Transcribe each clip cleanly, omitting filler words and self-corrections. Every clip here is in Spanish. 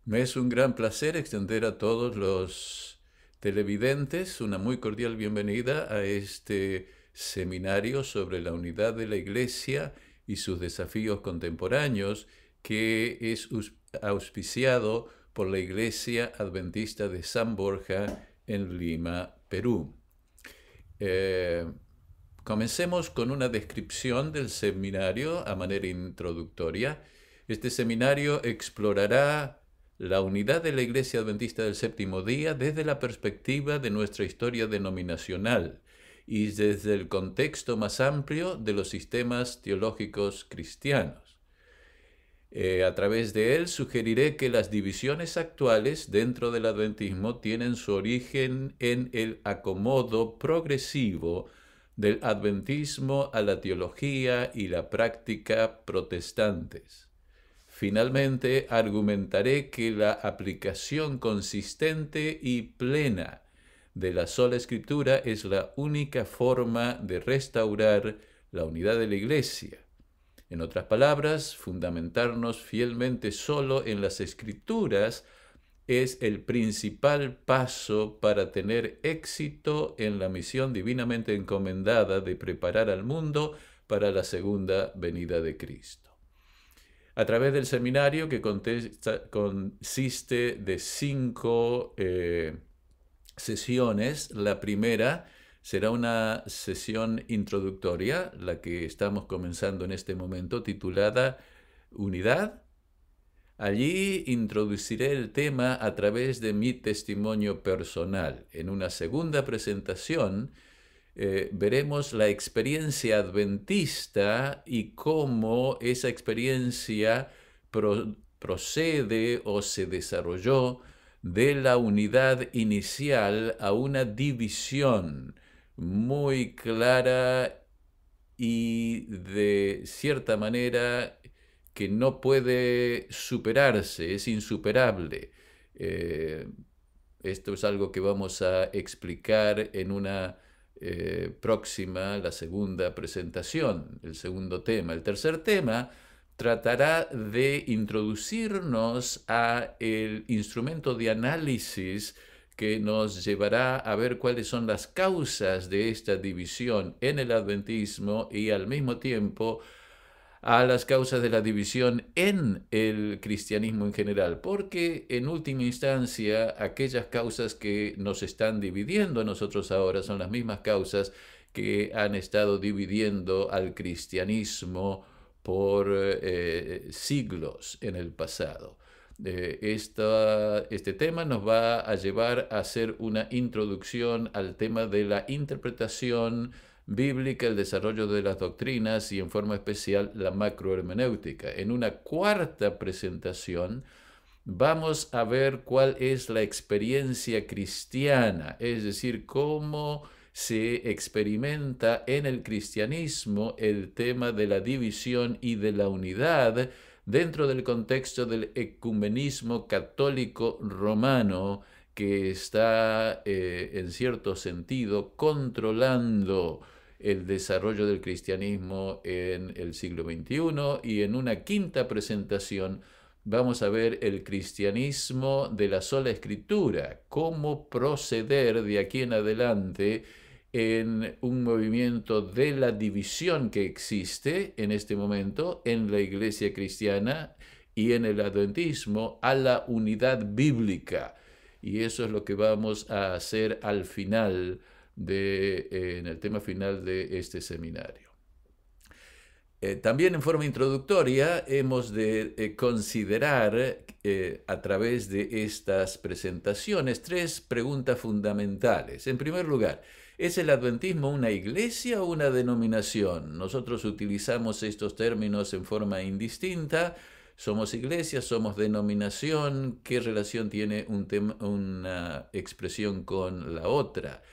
Me es un gran placer extender a todos los televidentes una muy cordial bienvenida a este seminario sobre la unidad de la Iglesia y sus desafíos contemporáneos que es auspiciado por la Iglesia Adventista de San Borja en Lima, Perú. Eh, Comencemos con una descripción del seminario a manera introductoria. Este seminario explorará la unidad de la Iglesia Adventista del Séptimo Día desde la perspectiva de nuestra historia denominacional y desde el contexto más amplio de los sistemas teológicos cristianos. A través de él sugeriré que las divisiones actuales dentro del adventismo tienen su origen en el acomodo progresivo del adventismo a la teología y la práctica protestantes. Finalmente, argumentaré que la aplicación consistente y plena de la sola escritura es la única forma de restaurar la unidad de la Iglesia. En otras palabras, fundamentarnos fielmente solo en las escrituras es el principal paso para tener éxito en la misión divinamente encomendada de preparar al mundo para la segunda venida de Cristo. A través del seminario, que consiste de 5 sesiones, la primera será una sesión introductoria, la que estamos comenzando en este momento, titulada Unidad. Allí introduciré el tema a través de mi testimonio personal. En una segunda presentación veremos la experiencia adventista y cómo esa experiencia procede o se desarrolló de la unidad inicial a una división muy clara y de cierta manera que no puede superarse, es insuperable. Eh, Esto es algo que vamos a explicar en una próxima, la segunda presentación, el segundo tema. El tercer tema tratará de introducirnos a el instrumento de análisis que nos llevará a ver cuáles son las causas de esta división en el adventismo y al mismo tiempo a las causas de la división en el cristianismo en general, porque en última instancia aquellas causas que nos están dividiendo a nosotros ahora son las mismas causas que han estado dividiendo al cristianismo por siglos en el pasado. Este tema nos va a llevar a hacer una introducción al tema de la interpretación bíblica, el desarrollo de las doctrinas y en forma especial la macrohermenéutica. En una cuarta presentación vamos a ver cuál es la experiencia cristiana, es decir, cómo se experimenta en el cristianismo el tema de la división y de la unidad dentro del contexto del ecumenismo católico romano que está en cierto sentido controlando el desarrollo del cristianismo en el siglo XXI, y en una quinta presentación vamos a ver el cristianismo de la sola escritura, cómo proceder de aquí en adelante en un movimiento de la división que existe en este momento en la iglesia cristiana y en el adventismo a la unidad bíblica. Y eso es lo que vamos a hacer al final en el tema final de este seminario. También en forma introductoria hemos de considerar a través de estas presentaciones tres preguntas fundamentales. En primer lugar, ¿es el adventismo una iglesia o una denominación? Nosotros utilizamos estos términos en forma indistinta. Somos iglesia, somos denominación. ¿Qué relación tiene una expresión con la otra?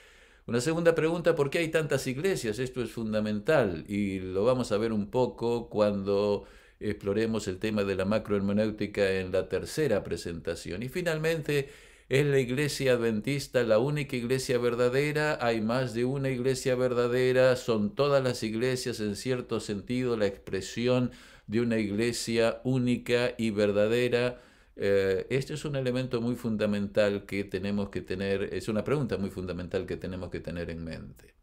Una segunda pregunta: ¿por qué hay tantas iglesias? Esto es fundamental y lo vamos a ver un poco cuando exploremos el tema de la macrohermenéutica en la tercera presentación. Y finalmente, ¿es la iglesia adventista la única iglesia verdadera? ¿Hay más de una iglesia verdadera? ¿Son todas las iglesias en cierto sentido la expresión de una iglesia única y verdadera? Este es un elemento muy fundamental que tenemos que tener, es una pregunta muy fundamental que tenemos que tener en mente.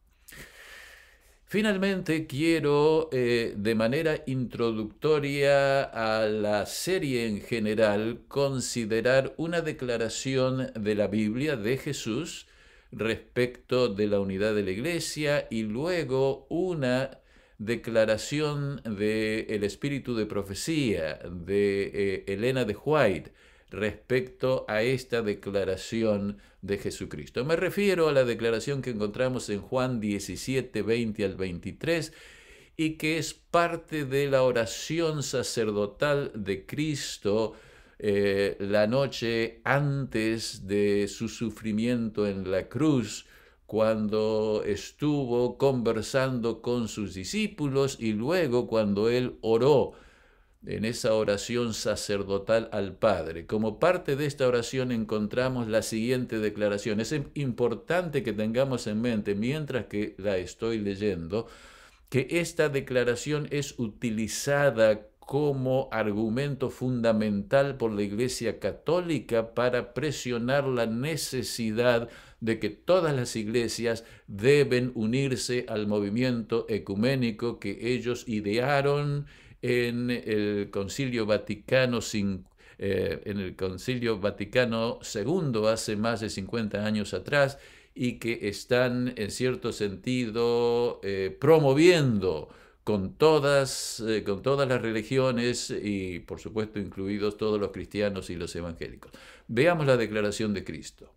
Finalmente, quiero, de manera introductoria a la serie en general, considerar una declaración de la Biblia de Jesús respecto de la unidad de la Iglesia y luego una declaración del espíritu de profecía de Elena de White respecto a esta declaración de Jesucristo. Me refiero a la declaración que encontramos en Juan 17, 20 al 23, y que es parte de la oración sacerdotal de Cristo la noche antes de su sufrimiento en la cruz, cuando estuvo conversando con sus discípulos y luego cuando él oró en esa oración sacerdotal al Padre. Como parte de esta oración encontramos la siguiente declaración. Es importante que tengamos en mente, mientras que la estoy leyendo, que esta declaración es utilizada como argumento fundamental por la Iglesia Católica para presionar la necesidad de que todas las iglesias deben unirse al movimiento ecuménico que ellos idearon en el Concilio Vaticano II hace más de 50 años atrás, y que están en cierto sentido promoviendo con todas las religiones y por supuesto incluidos todos los cristianos y los evangélicos. Veamos la declaración de Cristo.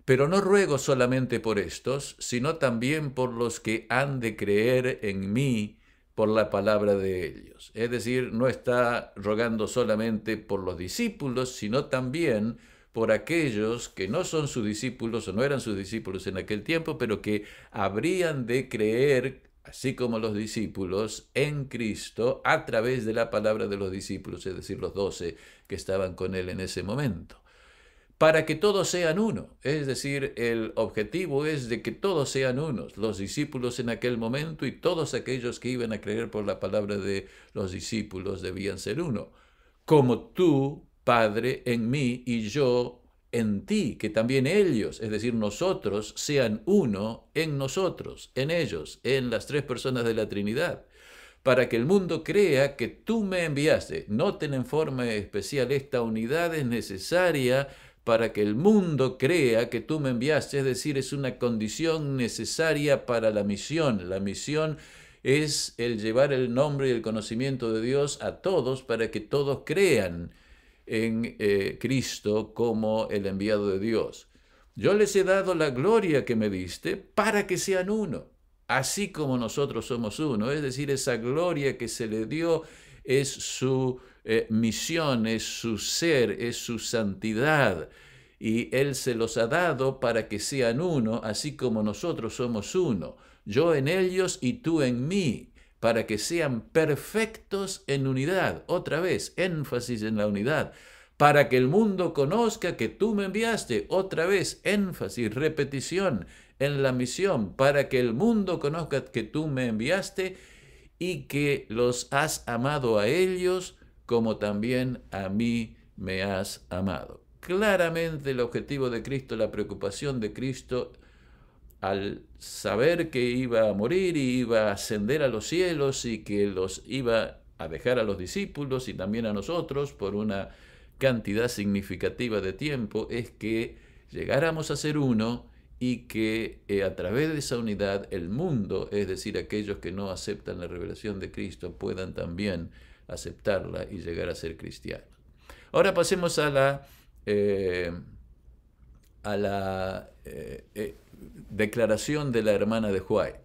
Pero no ruego solamente por estos, sino también por los que han de creer en mí por la palabra de ellos. Es decir, no está rogando solamente por los discípulos, sino también por aquellos que no son sus discípulos o no eran sus discípulos en aquel tiempo, pero que habrían de creer, así como los discípulos, en Cristo a través de la palabra de los discípulos, es decir, los 12 que estaban con él en ese momento, para que todos sean uno. Es decir, el objetivo es de que todos sean unos, los discípulos en aquel momento y todos aquellos que iban a creer por la palabra de los discípulos debían ser uno. Como tú, Padre, en mí y yo en ti, que también ellos, es decir, nosotros, sean uno en nosotros, en ellos, en las tres personas de la Trinidad, para que el mundo crea que tú me enviaste. Noten en forma especial, esta unidad es necesaria para que el mundo crea que tú me enviaste, es decir, es una condición necesaria para la misión. La misión es el llevar el nombre y el conocimiento de Dios a todos para que todos crean en Cristo como el enviado de Dios. Yo les he dado la gloria que me diste para que sean uno, así como nosotros somos uno. Es decir, esa gloria que se le dio es su misión, es su ser, es su santidad. Y Él se los ha dado para que sean uno, así como nosotros somos uno. Yo en ellos y tú en mí, para que sean perfectos en unidad. Otra vez, énfasis en la unidad. Para que el mundo conozca que tú me enviaste. Otra vez, énfasis, repetición en la misión. Para que el mundo conozca que tú me enviaste y que los has amado a ellos como también a mí me has amado. Claramente el objetivo de Cristo, la preocupación de Cristo, al saber que iba a morir y iba a ascender a los cielos y que los iba a dejar a los discípulos y también a nosotros por una cantidad significativa de tiempo, es que llegáramos a ser uno y que a través de esa unidad el mundo, es decir, aquellos que no aceptan la revelación de Cristo, puedan también aceptarla y llegar a ser cristianos. Ahora pasemos a la declaración de la hermana de White.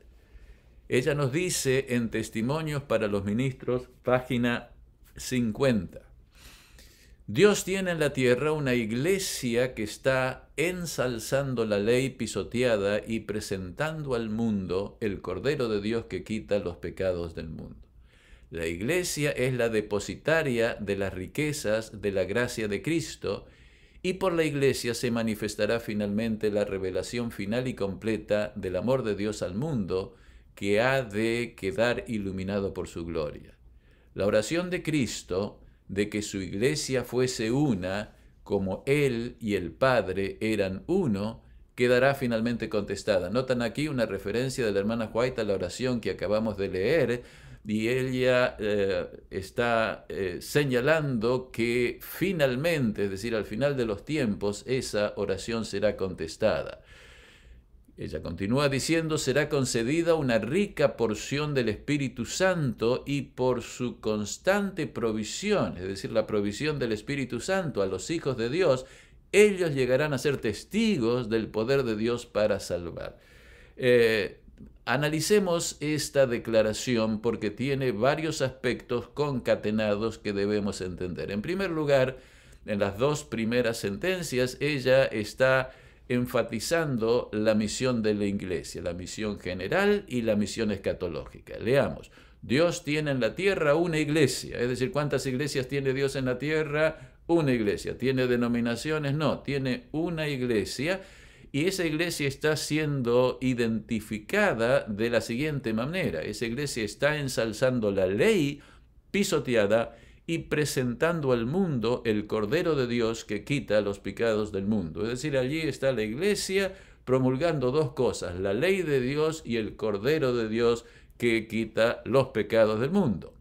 Ella nos dice en Testimonios para los Ministros, página 50. Dios tiene en la tierra una iglesia que está ensalzando la ley pisoteada y presentando al mundo el Cordero de Dios que quita los pecados del mundo. La iglesia es la depositaria de las riquezas de la gracia de Cristo, y por la iglesia se manifestará finalmente la revelación final y completa del amor de Dios al mundo, que ha de quedar iluminado por su gloria. La oración de Cristo de que su iglesia fuese una, como Él y el Padre eran uno, quedará finalmente contestada. Notan aquí una referencia de la hermana White a la oración que acabamos de leer, y ella está señalando que finalmente, es decir, al final de los tiempos, esa oración será contestada. Ella continúa diciendo, será concedida una rica porción del Espíritu Santo y por su constante provisión, es decir, la provisión del Espíritu Santo a los hijos de Dios, ellos llegarán a ser testigos del poder de Dios para salvar. Analicemos esta declaración porque tiene varios aspectos concatenados que debemos entender. En primer lugar, en las dos primeras sentencias, ella está enfatizando la misión de la iglesia, la misión general y la misión escatológica. Leamos. Dios tiene en la tierra una iglesia, es decir, ¿cuántas iglesias tiene Dios en la tierra? Una iglesia. ¿Tiene denominaciones? No, tiene una iglesia, y esa iglesia está siendo identificada de la siguiente manera. Esa iglesia está ensalzando la ley pisoteada y presentando al mundo el Cordero de Dios que quita los pecados del mundo. Es decir, allí está la iglesia promulgando dos cosas, la ley de Dios y el Cordero de Dios que quita los pecados del mundo.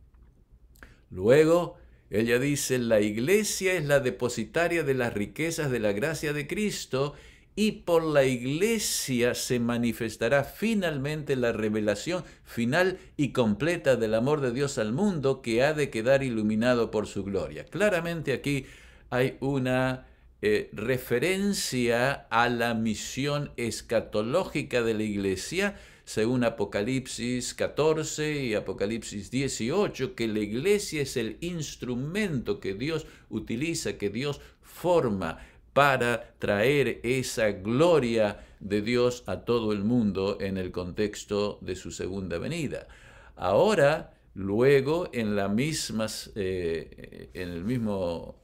Luego, ella dice, la iglesia es la depositaria de las riquezas de la gracia de Cristo, y por la iglesia se manifestará finalmente la revelación final y completa del amor de Dios al mundo, que ha de quedar iluminado por su gloria. Claramente aquí hay una referencia a la misión escatológica de la iglesia, según Apocalipsis 14 y Apocalipsis 18, que la iglesia es el instrumento que Dios utiliza, que Dios forma para traer esa gloria de Dios a todo el mundo en el contexto de su segunda venida. Ahora, luego, en el mismo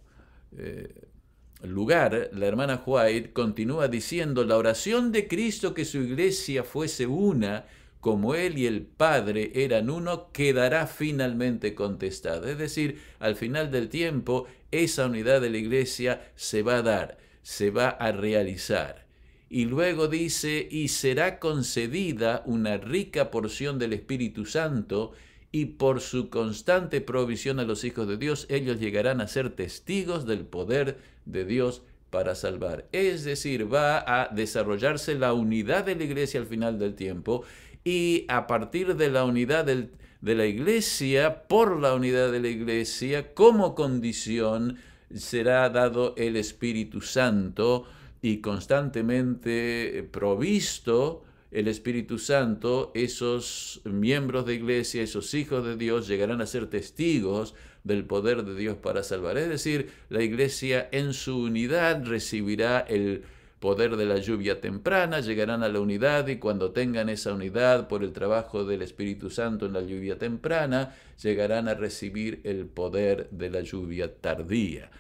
lugar, la hermana White continúa diciendo, la oración de Cristo que su iglesia fuese una, como Él y el Padre eran uno, quedará finalmente contestada. Es decir, al final del tiempo, esa unidad de la iglesia se va a dar, se va a realizar. Y luego dice, y será concedida una rica porción del Espíritu Santo, y por su constante provisión a los hijos de Dios, ellos llegarán a ser testigos del poder de Dios para salvar. Es decir, va a desarrollarse la unidad de la iglesia al final del tiempo, y a partir de la unidad de la iglesia, por la unidad de la iglesia, como condición, será dado el Espíritu Santo, y constantemente provisto el Espíritu Santo, esos miembros de iglesia, esos hijos de Dios, llegarán a ser testigos del poder de Dios para salvar. Es decir, la iglesia en su unidad recibirá el poder de la lluvia temprana, llegarán a la unidad, y cuando tengan esa unidad por el trabajo del Espíritu Santo en la lluvia temprana, llegarán a recibir el poder de la lluvia tardía.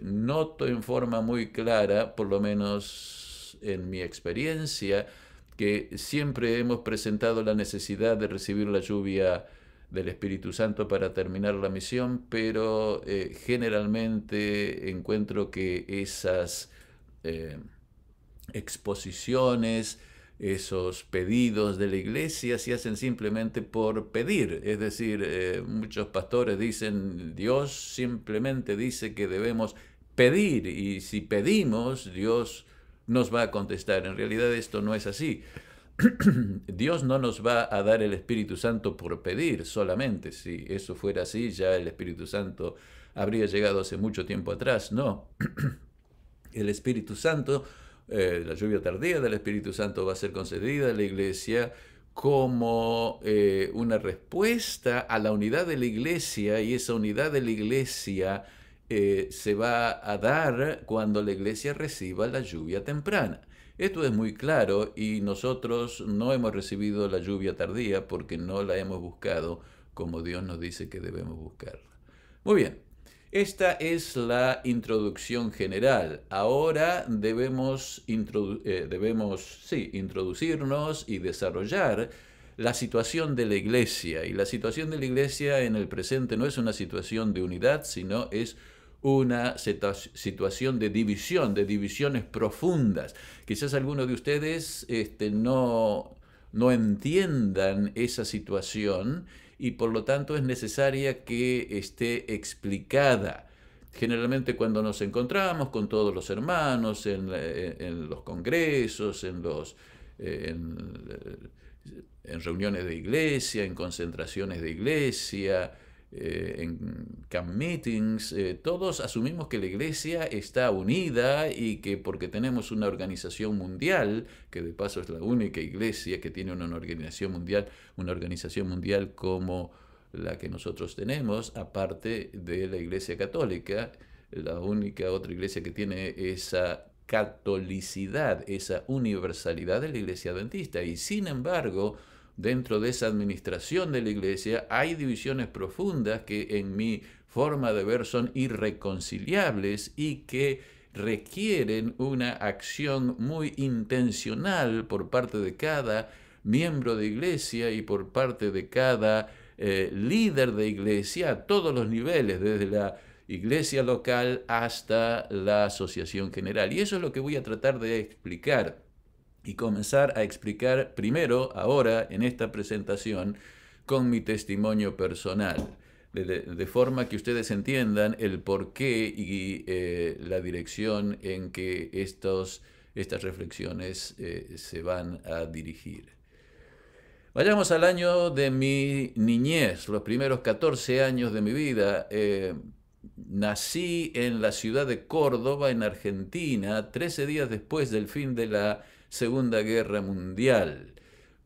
Noto en forma muy clara, por lo menos en mi experiencia, que siempre hemos presentado la necesidad de recibir la lluvia del Espíritu Santo para terminar la misión, pero generalmente encuentro que esas exposiciones, esos pedidos de la iglesia se hacen simplemente por pedir. Es decir, muchos pastores dicen, Dios simplemente dice que debemos pedir, y si pedimos, Dios nos va a contestar. En realidad esto no es así. Dios no nos va a dar el Espíritu Santo por pedir solamente. Si eso fuera así, ya el Espíritu Santo habría llegado hace mucho tiempo atrás. No. El Espíritu Santo, la lluvia tardía del Espíritu Santo va a ser concedida a la iglesia como una respuesta a la unidad de la iglesia, y esa unidad de la iglesia se va a dar cuando la iglesia reciba la lluvia temprana. Esto es muy claro, y nosotros no hemos recibido la lluvia tardía porque no la hemos buscado como Dios nos dice que debemos buscarla. Muy bien, esta es la introducción general. Ahora debemos introducirnos y desarrollar la situación de la iglesia. Y la situación de la iglesia en el presente no es una situación de unidad, sino es una situación de división, de divisiones profundas. Quizás algunos de ustedes no entiendan esa situación y por lo tanto es necesaria que esté explicada. Generalmente cuando nos encontramos con todos los hermanos en los congresos, en reuniones de iglesia, en concentraciones de iglesia, en camp meetings, todos asumimos que la iglesia está unida y que porque tenemos una organización mundial, que de paso es la única iglesia que tiene una organización mundial como la que nosotros tenemos, aparte de la Iglesia Católica, la única otra iglesia que tiene esa catolicidad, esa universalidad de la Iglesia Adventista. Y sin embargo, dentro de esa administración de la iglesia hay divisiones profundas que en mi forma de ver son irreconciliables y que requieren una acción muy intencional por parte de cada miembro de iglesia y por parte de cada líder de iglesia a todos los niveles, desde la iglesia local hasta la asociación general. Y eso es lo que voy a tratar de explicar y comenzar a explicar primero, ahora, en esta presentación, con mi testimonio personal, de forma que ustedes entiendan el porqué y la dirección en que estas reflexiones se van a dirigir. Vayamos al año de mi niñez, los primeros 14 años de mi vida. Nací en la ciudad de Córdoba, en Argentina, 13 días después del fin de la Segunda Guerra Mundial.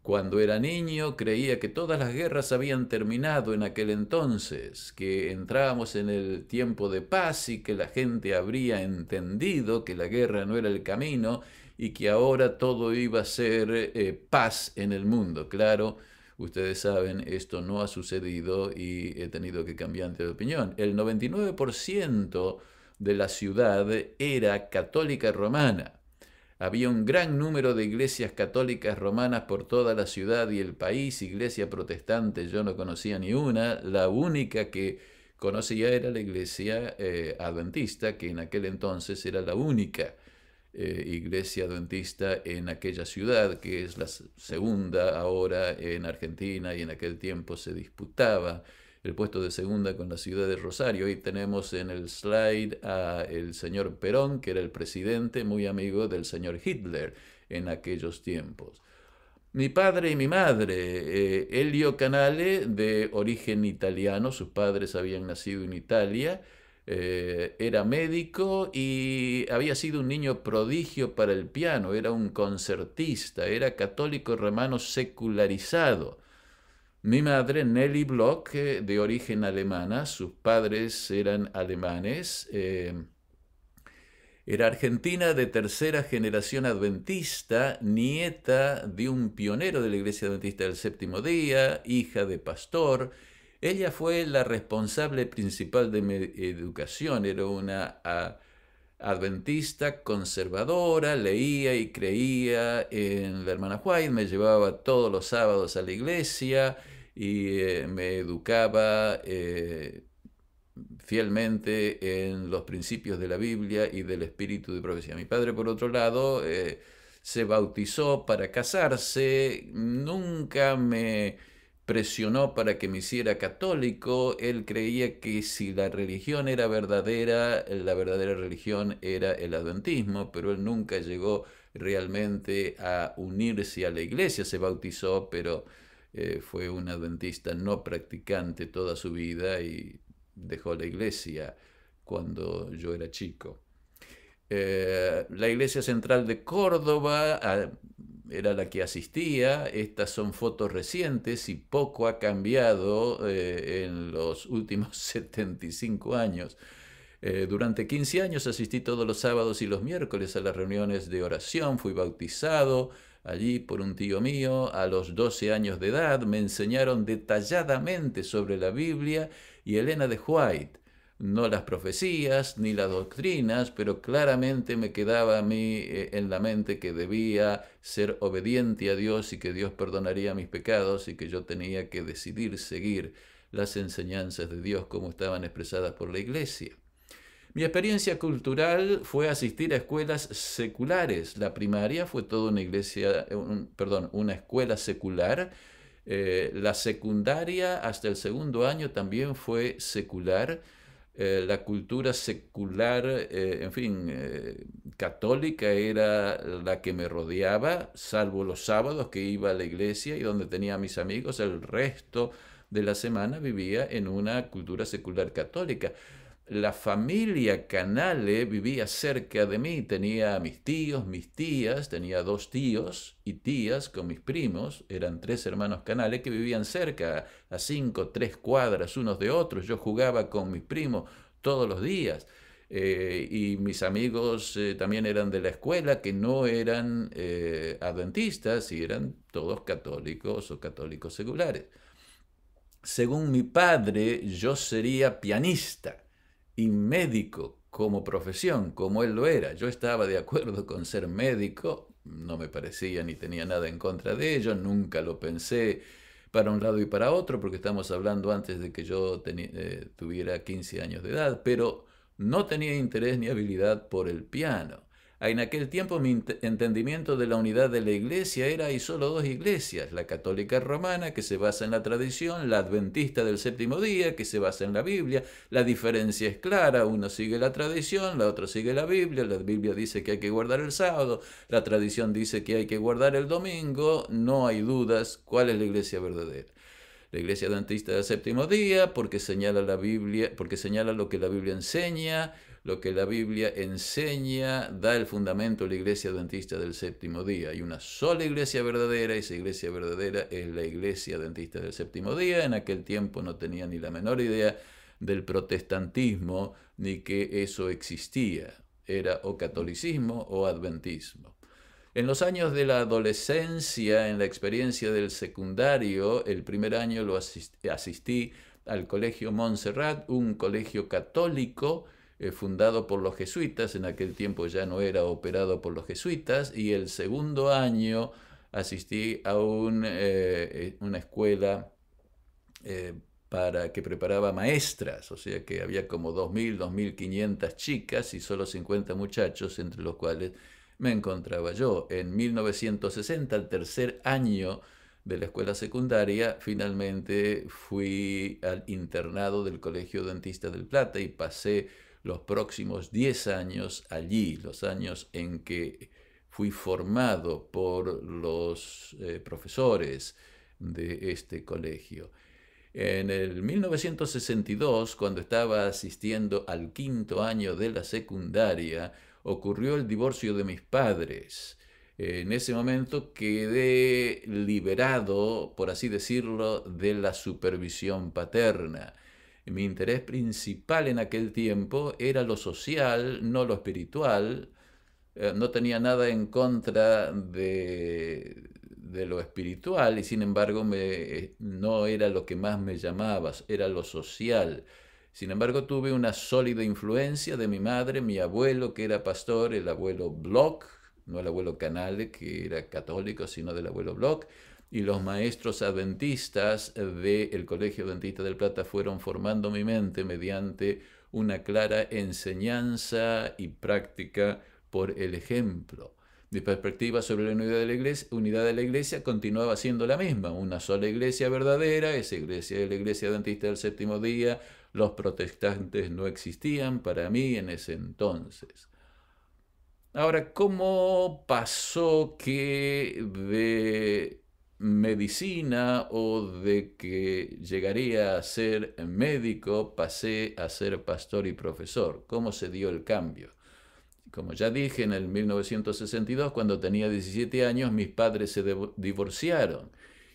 Cuando era niño creía que todas las guerras habían terminado en aquel entonces, que entrábamos en el tiempo de paz y que la gente habría entendido que la guerra no era el camino y que ahora todo iba a ser paz en el mundo. Claro, ustedes saben, esto no ha sucedido y he tenido que cambiar de opinión. El 99% de la ciudad era católica romana. Había un gran número de iglesias católicas romanas por toda la ciudad y el país. Iglesia protestante yo no conocía ni una. La única que conocía era la iglesia adventista, que en aquel entonces era la única iglesia adventista en aquella ciudad, que es la segunda ahora en Argentina, y en aquel tiempo se disputaba el puesto de segunda con la ciudad de Rosario. Hoy tenemos en el slide al señor Perón, que era el presidente, muy amigo del señor Hitler en aquellos tiempos. Mi padre y mi madre, Elio Canale, de origen italiano, sus padres habían nacido en Italia, era médico y había sido un niño prodigio para el piano, era un concertista, era católico romano secularizado. Mi madre, Nelly Bloch, de origen alemana, sus padres eran alemanes, era argentina de tercera generación adventista, nieta de un pionero de la Iglesia Adventista del Séptimo Día, hija de pastor. Ella fue la responsable principal de mi educación, era una adventista conservadora, leía y creía en la hermana White, me llevaba todos los sábados a la iglesia y me educaba fielmente en los principios de la Biblia y del espíritu de profecía. Mi padre, por otro lado, se bautizó para casarse, nunca me presionó para que me hiciera católico. Él creía que si la religión era verdadera, la verdadera religión era el adventismo, pero él nunca llegó realmente a unirse a la iglesia. Se bautizó, pero fue un adventista no practicante toda su vida y dejó la iglesia cuando yo era chico. La iglesia central de Córdoba era la que asistía. Estas son fotos recientes y poco ha cambiado en los últimos 75 años. Durante 15 años asistí todos los sábados y los miércoles a las reuniones de oración. Fui bautizado allí por un tío mío. A los 12 años de edad me enseñaron detalladamente sobre la Biblia y Elena de White. no las profecías ni las doctrinas, pero claramente me quedaba a mí en la mente que debía ser obediente a Dios y que Dios perdonaría mis pecados y que yo tenía que decidir seguir las enseñanzas de Dios como estaban expresadas por la Iglesia. Mi experiencia cultural fue asistir a escuelas seculares. La primaria fue toda una una escuela secular. La secundaria hasta el segundo año también fue secular. La cultura secular, católica era la que me rodeaba, salvo los sábados que iba a la iglesia y donde tenía a mis amigos. El resto de la semana vivía en una cultura secular católica. La familia Canale vivía cerca de mí, tenía a mis tíos, mis tías, tenía 2 tíos y tías con mis primos, eran 3 hermanos Canale que vivían cerca, a 5, 3 cuadras unos de otros. Yo jugaba con mis primos todos los días. Y mis amigos también eran de la escuela, que no eran adventistas y eran todos católicos o católicos seculares. Según mi padre, yo sería pianista y médico como profesión, como él lo era. Yo estaba de acuerdo con ser médico, no me parecía ni tenía nada en contra de ello, nunca lo pensé para un lado y para otro, porque estamos hablando antes de que yo tuviera 15 años de edad, pero no tenía interés ni habilidad por el piano. En aquel tiempo mi entendimiento de la unidad de la iglesia era hay solo 2 iglesias, la católica romana, que se basa en la tradición, la adventista del séptimo día, que se basa en la Biblia. La diferencia es clara, uno sigue la tradición, la otra sigue la Biblia dice que hay que guardar el sábado, la tradición dice que hay que guardar el domingo, no hay dudas cuál es la iglesia verdadera. La iglesia adventista del séptimo día, porque señala la Biblia, porque señala lo que la Biblia enseña. Lo que la Biblia enseña da el fundamento a la iglesia adventista del séptimo día. Hay una sola iglesia verdadera, y esa iglesia verdadera es la iglesia adventista del séptimo día. En aquel tiempo no tenía ni la menor idea del protestantismo, ni que eso existía. Era o catolicismo o adventismo. En los años de la adolescencia, en la experiencia del secundario, el primer año lo asistí al Colegio Montserrat, un colegio católico fundado por los jesuitas. En aquel tiempo ya no era operado por los jesuitas. Y el segundo año asistí a una escuela que preparaba maestras, o sea que había como 2.000, 2.500 chicas y solo 50 muchachos, entre los cuales me encontraba yo. En 1960, al tercer año de la escuela secundaria, finalmente fui al internado del Colegio Dentista del Plata y pasé los próximos 10 años allí, los años en que fui formado por los profesores de este colegio. En el 1962, cuando estaba asistiendo al 5.º año de la secundaria, ocurrió el divorcio de mis padres. En ese momento quedé liberado, por así decirlo, de la supervisión paterna. Mi interés principal en aquel tiempo era lo social, no lo espiritual. No tenía nada en contra de lo espiritual y sin embargo no era lo que más me llamaba, era lo social. Sin embargo, tuve una sólida influencia de mi madre, mi abuelo que era pastor, el abuelo Bloch, no el abuelo Canale que era católico, sino del abuelo Bloch, y los maestros adventistas del Colegio Adventista del Plata fueron formando mi mente mediante una clara enseñanza y práctica por el ejemplo. Mi perspectiva sobre la unidad de la iglesia continuaba siendo la misma, una sola iglesia verdadera, esa iglesia es la iglesia adventista del séptimo día. Los protestantes no existían para mí en ese entonces. Ahora, ¿cómo pasó que de medicina o de que llegaría a ser médico pasé a ser pastor y profesor? ¿Cómo se dio el cambio? Como ya dije, en el 1962, cuando tenía 17 años, mis padres se divorciaron.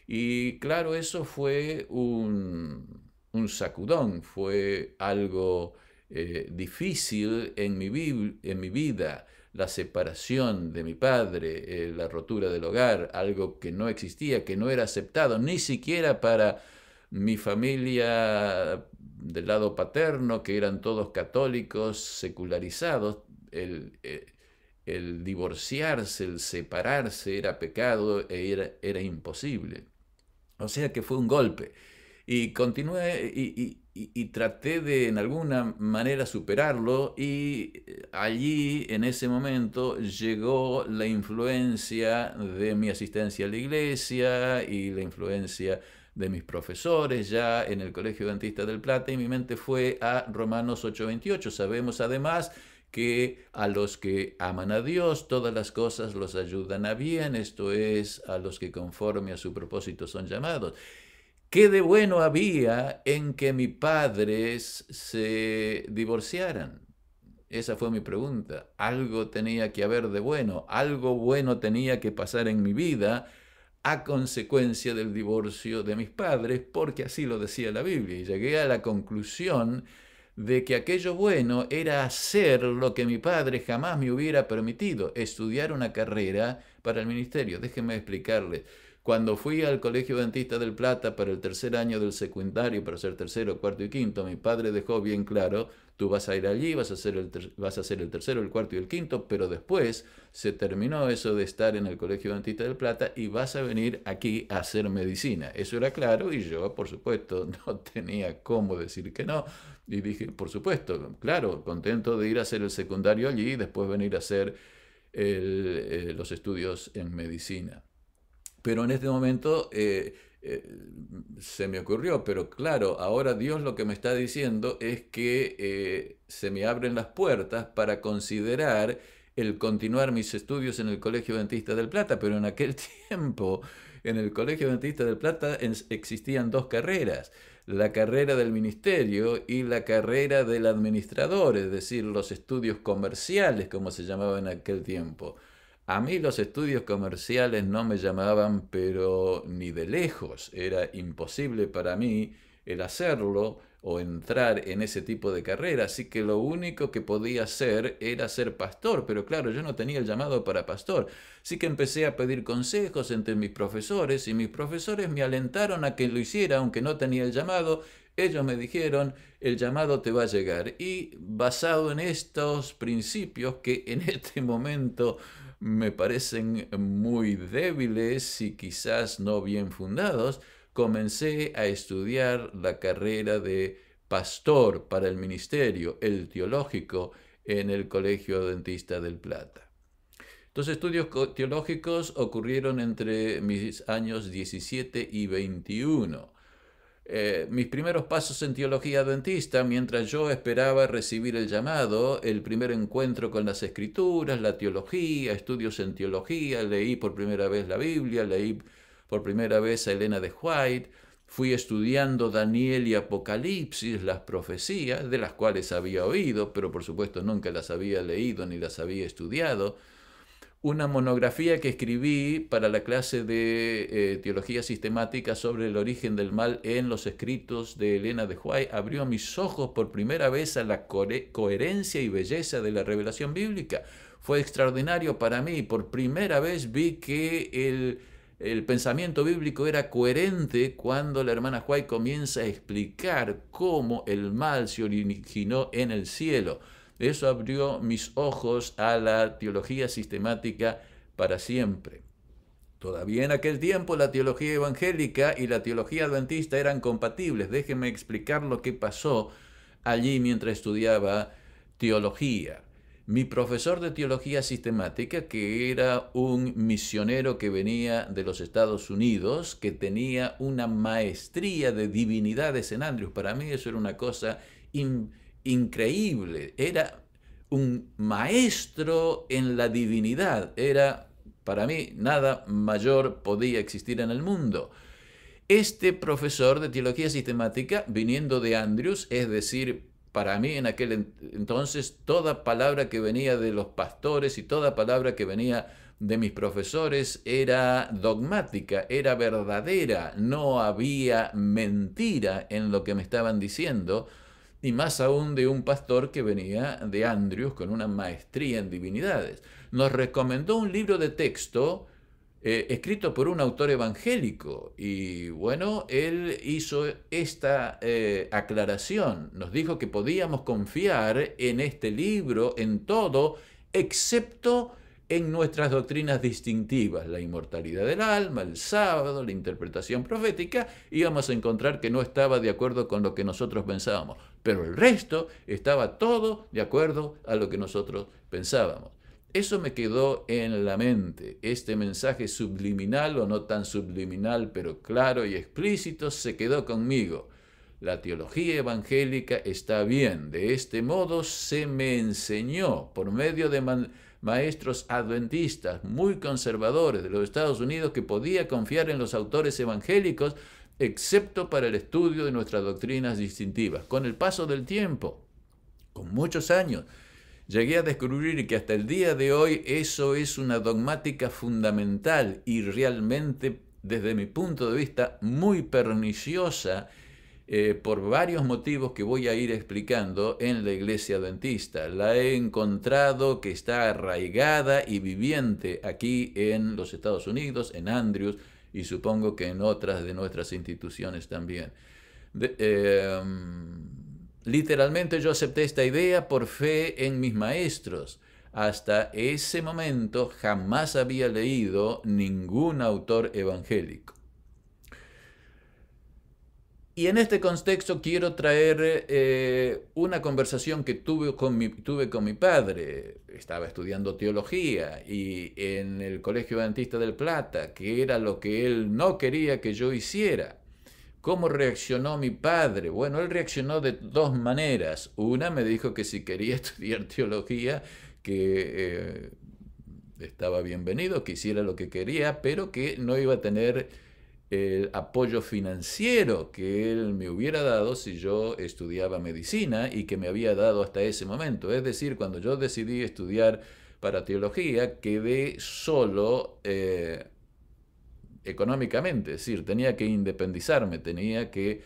Y claro, eso fue un sacudón, fue algo difícil en mi vida, la separación de mi padre, la rotura del hogar, algo que no existía, que no era aceptado, ni siquiera para mi familia del lado paterno, que eran todos católicos secularizados, el divorciarse, el separarse era pecado era imposible. O sea que fue un golpe. Y continué y traté de en alguna manera superarlo y allí en ese momento llegó la influencia de mi asistencia a la iglesia y la influencia de mis profesores ya en el Colegio Adventista del Plata, y mi mente fue a Romanos 8:28. Sabemos además que a los que aman a Dios todas las cosas los ayudan a bien, esto es, a los que conforme a su propósito son llamados. ¿Qué de bueno había en que mis padres se divorciaran? Esa fue mi pregunta. Algo tenía que haber de bueno, algo bueno tenía que pasar en mi vida a consecuencia del divorcio de mis padres, porque así lo decía la Biblia. Y llegué a la conclusión de que aquello bueno era hacer lo que mi padre jamás me hubiera permitido, estudiar una carrera para el ministerio. Déjenme explicarles. Cuando fui al Colegio Adventista del Plata para el tercer año del secundario, para ser tercero, cuarto y quinto, mi padre dejó bien claro: tú vas a ir allí, vas a hacer el tercero, el cuarto y el quinto, pero después se terminó eso de estar en el Colegio Adventista del Plata y vas a venir aquí a hacer medicina. Eso era claro y yo, por supuesto, no tenía cómo decir que no. Y dije, por supuesto, claro, contento de ir a hacer el secundario allí y después venir a hacer los estudios en medicina. Pero en este momento se me ocurrió, pero claro, ahora Dios lo que me está diciendo es que se me abren las puertas para considerar el continuar mis estudios en el Colegio Adventista del Plata, pero en aquel tiempo en el Colegio Adventista del Plata existían dos carreras: la carrera del ministerio y la carrera del administrador, es decir, los estudios comerciales, como se llamaba en aquel tiempo. A mí los estudios comerciales no me llamaban, pero ni de lejos. Era imposible para mí el hacerlo o entrar en ese tipo de carrera. Así que lo único que podía hacer era ser pastor. Pero claro, yo no tenía el llamado para pastor. Así que empecé a pedir consejos entre mis profesores y mis profesores me alentaron a que lo hiciera, aunque no tenía el llamado. Ellos me dijeron, el llamado te va a llegar. Y basado en estos principios que en este momento me parecen muy débiles y quizás no bien fundados, comencé a estudiar la carrera de pastor para el ministerio, el teológico, en el Colegio Adventista del Plata. Los estudios teológicos ocurrieron entre mis años 17 y 21. Mis primeros pasos en teología adventista, mientras yo esperaba recibir el llamado, el primer encuentro con las escrituras, la teología, estudios en teología, leí por primera vez la Biblia, leí por primera vez a Elena de White, fui estudiando Daniel y Apocalipsis, las profecías, de las cuales había oído, pero por supuesto nunca las había leído ni las había estudiado. Una monografía que escribí para la clase de teología sistemática sobre el origen del mal en los escritos de Elena de White abrió mis ojos por primera vez a la coherencia y belleza de la revelación bíblica. Fue extraordinario para mí. Por primera vez vi que el pensamiento bíblico era coherente cuando la hermana White comienza a explicar cómo el mal se originó en el cielo. Eso abrió mis ojos a la teología sistemática para siempre. Todavía en aquel tiempo la teología evangélica y la teología adventista eran compatibles. Déjenme explicar lo que pasó allí mientras estudiaba teología. Mi profesor de teología sistemática, que era un misionero que venía de los Estados Unidos, que tenía una maestría de divinidades en Andrews, para mí eso era una cosa increíble, era un maestro en la divinidad, era, para mí, nada mayor podía existir en el mundo. Este profesor de teología sistemática, viniendo de Andrews, es decir, para mí en aquel entonces, toda palabra que venía de los pastores y toda palabra que venía de mis profesores era dogmática, era verdadera, no había mentira en lo que me estaban diciendo, y más aún de un pastor que venía de Andrews con una maestría en divinidades. Nos recomendó un libro de texto escrito por un autor evangélico. Y bueno, él hizo esta aclaración. Nos dijo que podíamos confiar en este libro, en todo, excepto en nuestras doctrinas distintivas, la inmortalidad del alma, el sábado, la interpretación profética, íbamos a encontrar que no estaba de acuerdo con lo que nosotros pensábamos, pero el resto estaba todo de acuerdo a lo que nosotros pensábamos. Eso me quedó en la mente. Este mensaje subliminal o no tan subliminal, pero claro y explícito, se quedó conmigo. La teología evangélica está bien. De este modo se me enseñó por medio de maestros adventistas muy conservadores de los Estados Unidos que podía confiar en los autores evangélicos, excepto para el estudio de nuestras doctrinas distintivas. Con el paso del tiempo, con muchos años, llegué a descubrir que hasta el día de hoy eso es una dogmática fundamental y realmente, desde mi punto de vista, muy perniciosa por varios motivos que voy a ir explicando en la Iglesia Adventista. La he encontrado que está arraigada y viviente aquí en los Estados Unidos, en Andrews, y supongo que en otras de nuestras instituciones también. Literalmente yo acepté esta idea por fe en mis maestros. Hasta ese momento jamás había leído ningún autor evangélico. Y en este contexto quiero traer una conversación que tuve con mi padre. Estaba estudiando teología y en el Colegio Adventista del Plata, que era lo que él no quería que yo hiciera. ¿Cómo reaccionó mi padre? Bueno, él reaccionó de dos maneras. Una, me dijo que si quería estudiar teología, que estaba bienvenido, que hiciera lo que quería, pero que no iba a tener el apoyo financiero que él me hubiera dado si yo estudiaba medicina y que me había dado hasta ese momento. Es decir, cuando yo decidí estudiar para teología, quedé solo económicamente, es decir, tenía que independizarme, tenía que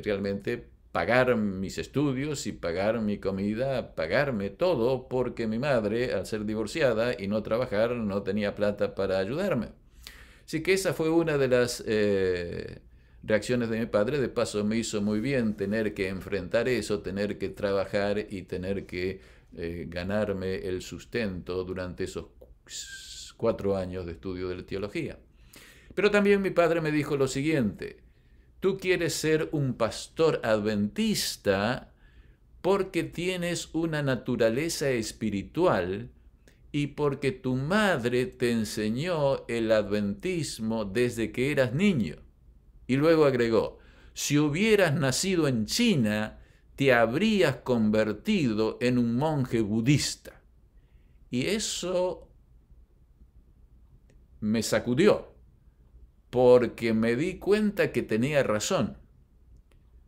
realmente pagar mis estudios y pagar mi comida, pagarme todo, porque mi madre, al ser divorciada y no trabajar, no tenía plata para ayudarme. Así que esa fue una de las reacciones de mi padre. De paso me hizo muy bien tener que enfrentar eso, tener que trabajar y tener que ganarme el sustento durante esos 4 años de estudio de la teología. Pero también mi padre me dijo lo siguiente: tú quieres ser un pastor adventista porque tienes una naturaleza espiritual y porque tu madre te enseñó el adventismo desde que eras niño. Y luego agregó: si hubieras nacido en China, te habrías convertido en un monje budista. Y eso me sacudió, porque me di cuenta que tenía razón.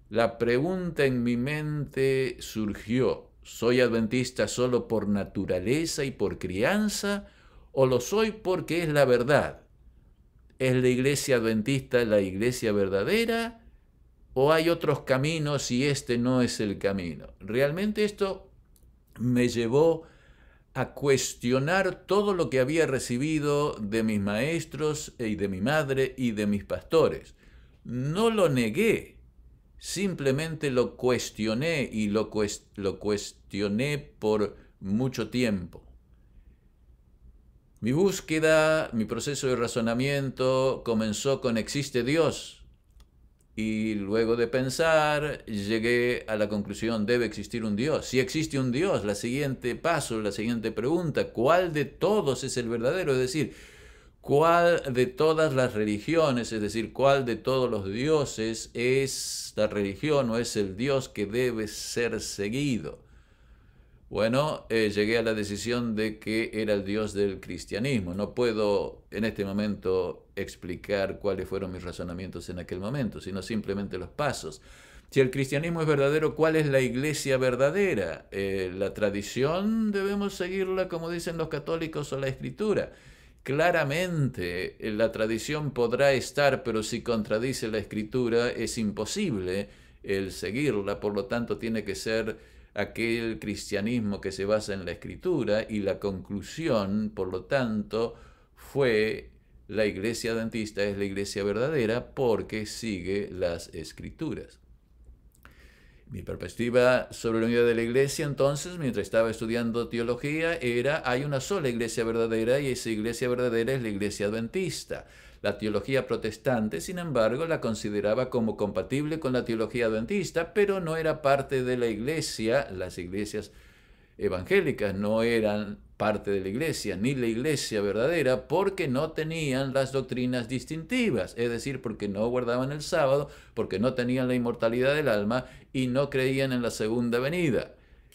La pregunta en mi mente surgió: ¿soy adventista solo por naturaleza y por crianza, o lo soy porque es la verdad? ¿Es la iglesia adventista la iglesia verdadera, o hay otros caminos y este no es el camino? Realmente esto me llevó a cuestionar todo lo que había recibido de mis maestros y de mi madre y de mis pastores. No lo negué, simplemente lo cuestioné y lo cuestioné por mucho tiempo. Mi búsqueda, mi proceso de razonamiento comenzó con ¿existe Dios? Y luego de pensar, llegué a la conclusión: debe existir un Dios. Si existe un Dios, la siguiente paso, la siguiente pregunta: ¿cuál de todos es el verdadero? Es decir, ¿cuál de todas las religiones, es decir, cuál de todos los dioses es la religión o es el Dios que debe ser seguido? Bueno, llegué a la decisión de que era el Dios del cristianismo. No puedo en este momento explicar cuáles fueron mis razonamientos en aquel momento, sino simplemente los pasos. Si el cristianismo es verdadero, ¿cuál es la iglesia verdadera? ¿La tradición debemos seguirla como dicen los católicos o la escritura? Claramente la tradición podrá estar, pero si contradice la escritura es imposible el seguirla, por lo tanto tiene que ser aquel cristianismo que se basa en la escritura, y la conclusión, por lo tanto, fue la iglesia adventista es la iglesia verdadera porque sigue las escrituras. Mi perspectiva sobre la unidad de la iglesia, entonces, mientras estaba estudiando teología, hay una sola iglesia verdadera y esa iglesia verdadera es la iglesia adventista. La teología protestante, sin embargo, la consideraba como compatible con la teología adventista, pero no era parte de la iglesia. Las iglesias evangélicas no eran parte de la iglesia, ni la iglesia verdadera, porque no tenían las doctrinas distintivas, es decir, porque no guardaban el sábado, porque no tenían la inmortalidad del alma y no creían en la segunda venida.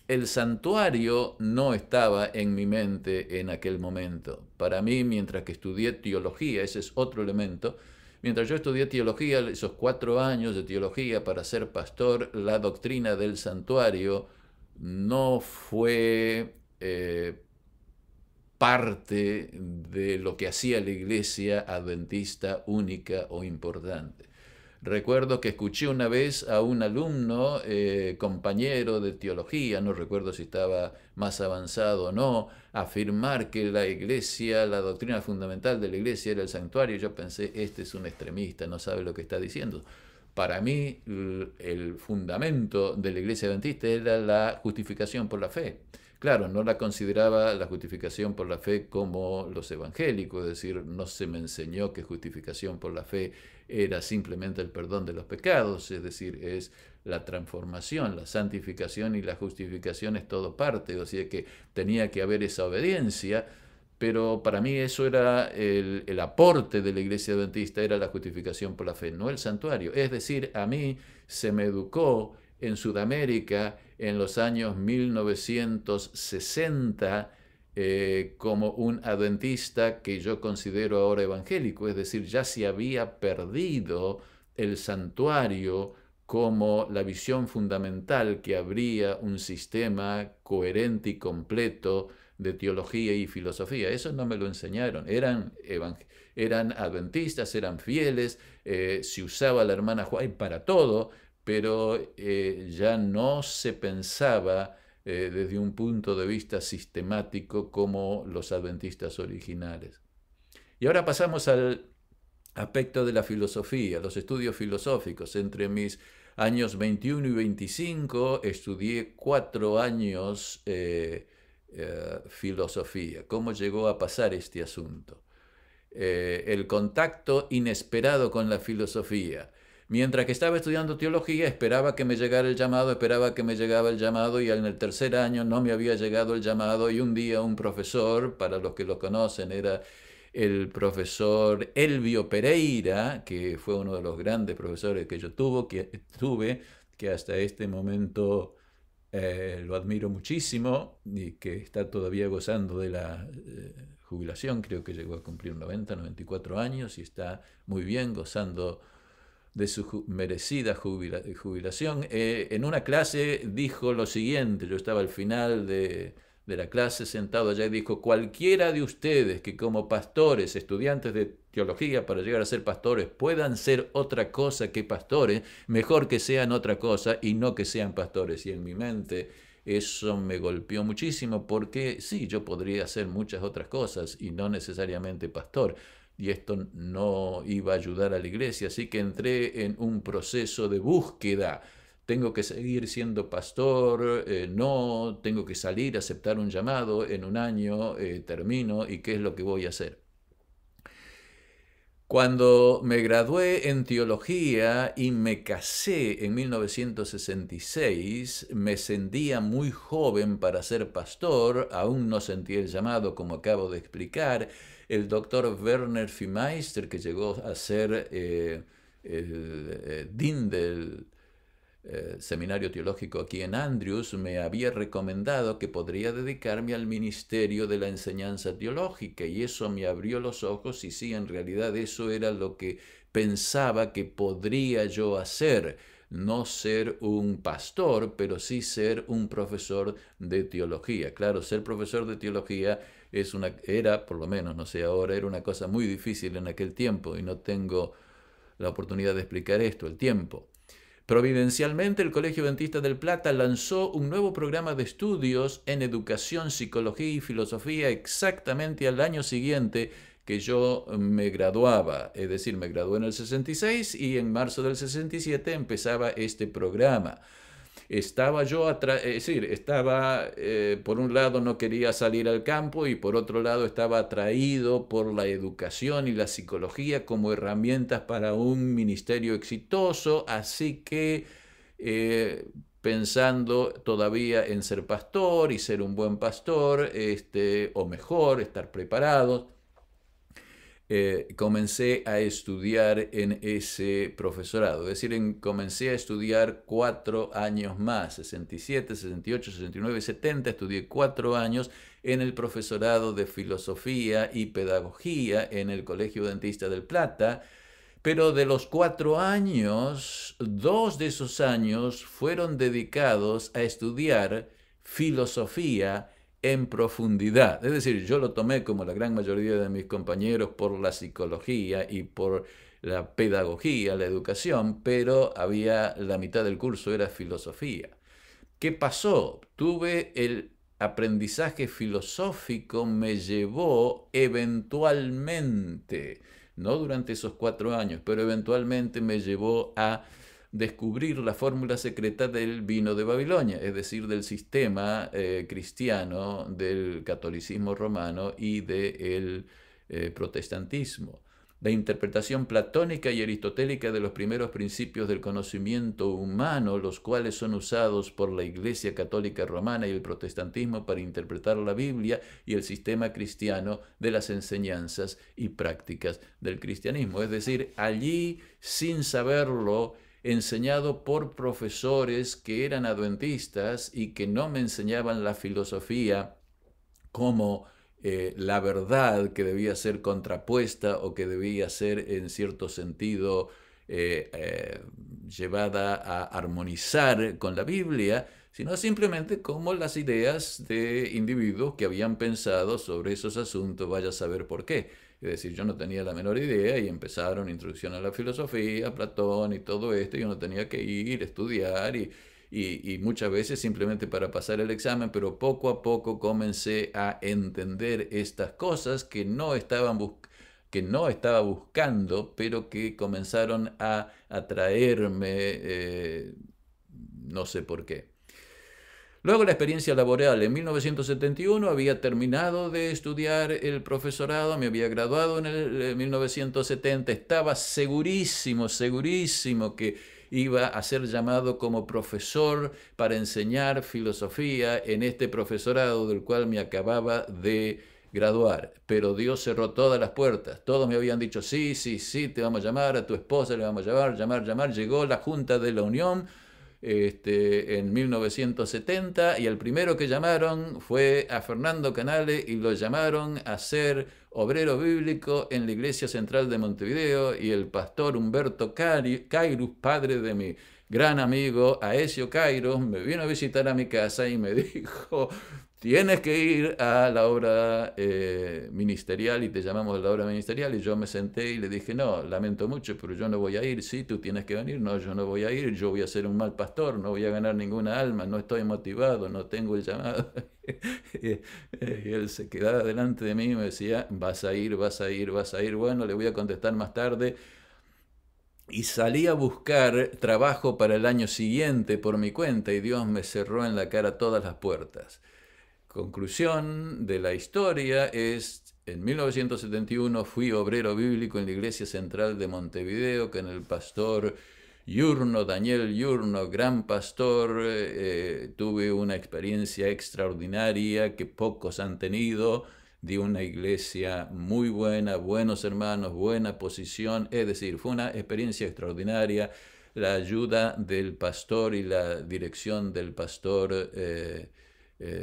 El santuario no estaba en mi mente en aquel momento. Para mí, mientras que estudié teología, ese es otro elemento, mientras yo estudié teología, esos 4 años de teología para ser pastor, la doctrina del santuario no fue parte de lo que hacía la iglesia adventista única o importante. Recuerdo que escuché una vez a un alumno, compañero de teología, no recuerdo si estaba más avanzado o no, afirmar que la iglesia, la doctrina fundamental de la iglesia era el santuario. Yo pensé, este es un extremista, no sabe lo que está diciendo. Para mí, el fundamento de la iglesia adventista era la justificación por la fe. Claro, no la consideraba la justificación por la fe como los evangélicos, es decir, no se me enseñó que justificación por la fe era simplemente el perdón de los pecados, es decir, es la transformación, la santificación y la justificación es todo parte, o sea que tenía que haber esa obediencia, pero para mí eso era el aporte de la iglesia adventista, era la justificación por la fe, no el santuario. Es decir, a mí se me educó en Sudamérica en los años 1960 como un adventista que yo considero ahora evangélico, es decir, ya se había perdido el santuario como la visión fundamental que habría un sistema coherente y completo de teología y filosofía. Eso no me lo enseñaron. Eran adventistas, eran fieles, se usaba la hermana White para todo, pero ya no se pensaba desde un punto de vista sistemático como los adventistas originales. Y ahora pasamos al aspecto de la filosofía, los estudios filosóficos. Entre mis años 21 y 25 estudié 4 años filosofía. ¿Cómo llegó a pasar este asunto? El contacto inesperado con la filosofía. Mientras que estaba estudiando teología, esperaba que me llegara el llamado, esperaba que me llegaba el llamado, y en el tercer año no me había llegado el llamado, y un día un profesor, para los que lo conocen, era el profesor Elvio Pereira, que fue uno de los grandes profesores que yo tuve, que hasta este momento lo admiro muchísimo y que está todavía gozando de la jubilación. Creo que llegó a cumplir 90, 94 años y está muy bien gozando de su merecida jubilación. En una clase dijo lo siguiente, yo estaba al final de la clase sentado allá y dijo: cualquiera de ustedes que como pastores, estudiantes de teología para llegar a ser pastores, puedan ser otra cosa que pastores, mejor que sean otra cosa y no que sean pastores. Y en mi mente eso me golpeó muchísimo, porque sí, yo podría hacer muchas otras cosas y no necesariamente pastor, y esto no iba a ayudar a la iglesia, así que entré en un proceso de búsqueda. ¿Tengo que seguir siendo pastor? No, tengo que salir, aceptar un llamado, en un año termino, ¿y qué es lo que voy a hacer? Cuando me gradué en teología y me casé en 1966, me sentía muy joven para ser pastor, aún no sentía el llamado, como acabo de explicar. El doctor Werner Fiemeister, que llegó a ser el dean del seminario teológico aquí en Andrews, me había recomendado que podría dedicarme al ministerio de la enseñanza teológica, y eso me abrió los ojos, y sí, en realidad eso era lo que pensaba que podría yo hacer. No ser un pastor, pero sí ser un profesor de teología. Claro, ser profesor de teología era, por lo menos, no sé ahora, era una cosa muy difícil en aquel tiempo, y no tengo la oportunidad de explicar esto, el tiempo. Providencialmente, el Colegio Adventista del Plata lanzó un nuevo programa de estudios en educación, psicología y filosofía exactamente al año siguiente que yo me graduaba, es decir, me gradué en el 66 y en marzo del 67 empezaba este programa. Estaba yo, es decir, estaba, por un lado no quería salir al campo y por otro lado estaba atraído por la educación y la psicología como herramientas para un ministerio exitoso, así que pensando todavía en ser pastor y ser un buen pastor, o mejor, estar preparados, comencé a estudiar en ese profesorado. Es decir, comencé a estudiar 4 años más, 67, 68, 69, 70, estudié 4 años en el profesorado de filosofía y pedagogía en el Colegio Dentista del Plata, pero de los 4 años, 2 de esos años fueron dedicados a estudiar filosofía en profundidad. Es decir, yo lo tomé como la gran mayoría de mis compañeros por la psicología y por la pedagogía, la educación, pero había la mitad del curso era filosofía. ¿Qué pasó? Tuve el aprendizaje filosófico, me llevó eventualmente, no durante esos 4 años, pero eventualmente me llevó a descubrir la fórmula secreta del vino de Babilonia, es decir, del sistema cristiano, del catolicismo romano y del protestantismo. La interpretación platónica y aristotélica de los primeros principios del conocimiento humano, los cuales son usados por la Iglesia Católica Romana y el protestantismo para interpretar la Biblia y el sistema cristiano de las enseñanzas y prácticas del cristianismo. Es decir, allí, sin saberlo, enseñado por profesores que eran adventistas y que no me enseñaban la filosofía como la verdad que debía ser contrapuesta o que debía ser en cierto sentido llevada a armonizar con la Biblia, sino simplemente como las ideas de individuos que habían pensado sobre esos asuntos, vaya a saber por qué. Es decir, yo no tenía la menor idea y empezaron introducción a la filosofía, Platón y todo esto, y uno tenía que ir, estudiar y muchas veces simplemente para pasar el examen, pero poco a poco comencé a entender estas cosas que no estaba buscando, pero que comenzaron a atraerme, no sé por qué. Luego la experiencia laboral. En 1971 había terminado de estudiar el profesorado, me había graduado en el 1970, estaba segurísimo que iba a ser llamado como profesor para enseñar filosofía en este profesorado del cual me acababa de graduar. Pero Dios cerró todas las puertas. Todos me habían dicho, sí, te vamos a llamar, a tu esposa le vamos a llamar. Llegó la Junta de la Unión en 1970 y el primero que llamaron fue a Fernando Canale y lo llamaron a ser obrero bíblico en la Iglesia Central de Montevideo, y el pastor Humberto Cairus, padre de mi gran amigo Aesio Cairus, me vino a visitar a mi casa y me dijo: tienes que ir a la obra ministerial y te llamamos a la obra ministerial. Y yo me senté y le dije: no, lamento mucho, pero yo no voy a ir. Sí, tú tienes que venir. No, yo no voy a ir, yo voy a ser un mal pastor, no voy a ganar ninguna alma, no estoy motivado, no tengo el llamado. Y él se quedaba delante de mí y me decía: vas a ir. Bueno, le voy a contestar más tarde. Y salí a buscar trabajo para el año siguiente por mi cuenta y Dios me cerró en la cara todas las puertas. Conclusión de la historia es: en 1971 fui obrero bíblico en la Iglesia Central de Montevideo con el pastor Daniel Yurno, gran pastor. Tuve una experiencia extraordinaria que pocos han tenido, de una iglesia muy buena, buenos hermanos, buena posición. Es decir, fue una experiencia extraordinaria. La ayuda del pastor y la dirección del pastor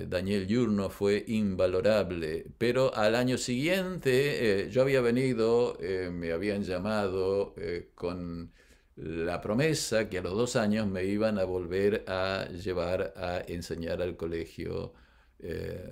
Daniel Yurno fue invalorable, pero al año siguiente yo había venido, me habían llamado con la promesa que a los 2 años me iban a volver a llevar a enseñar al colegio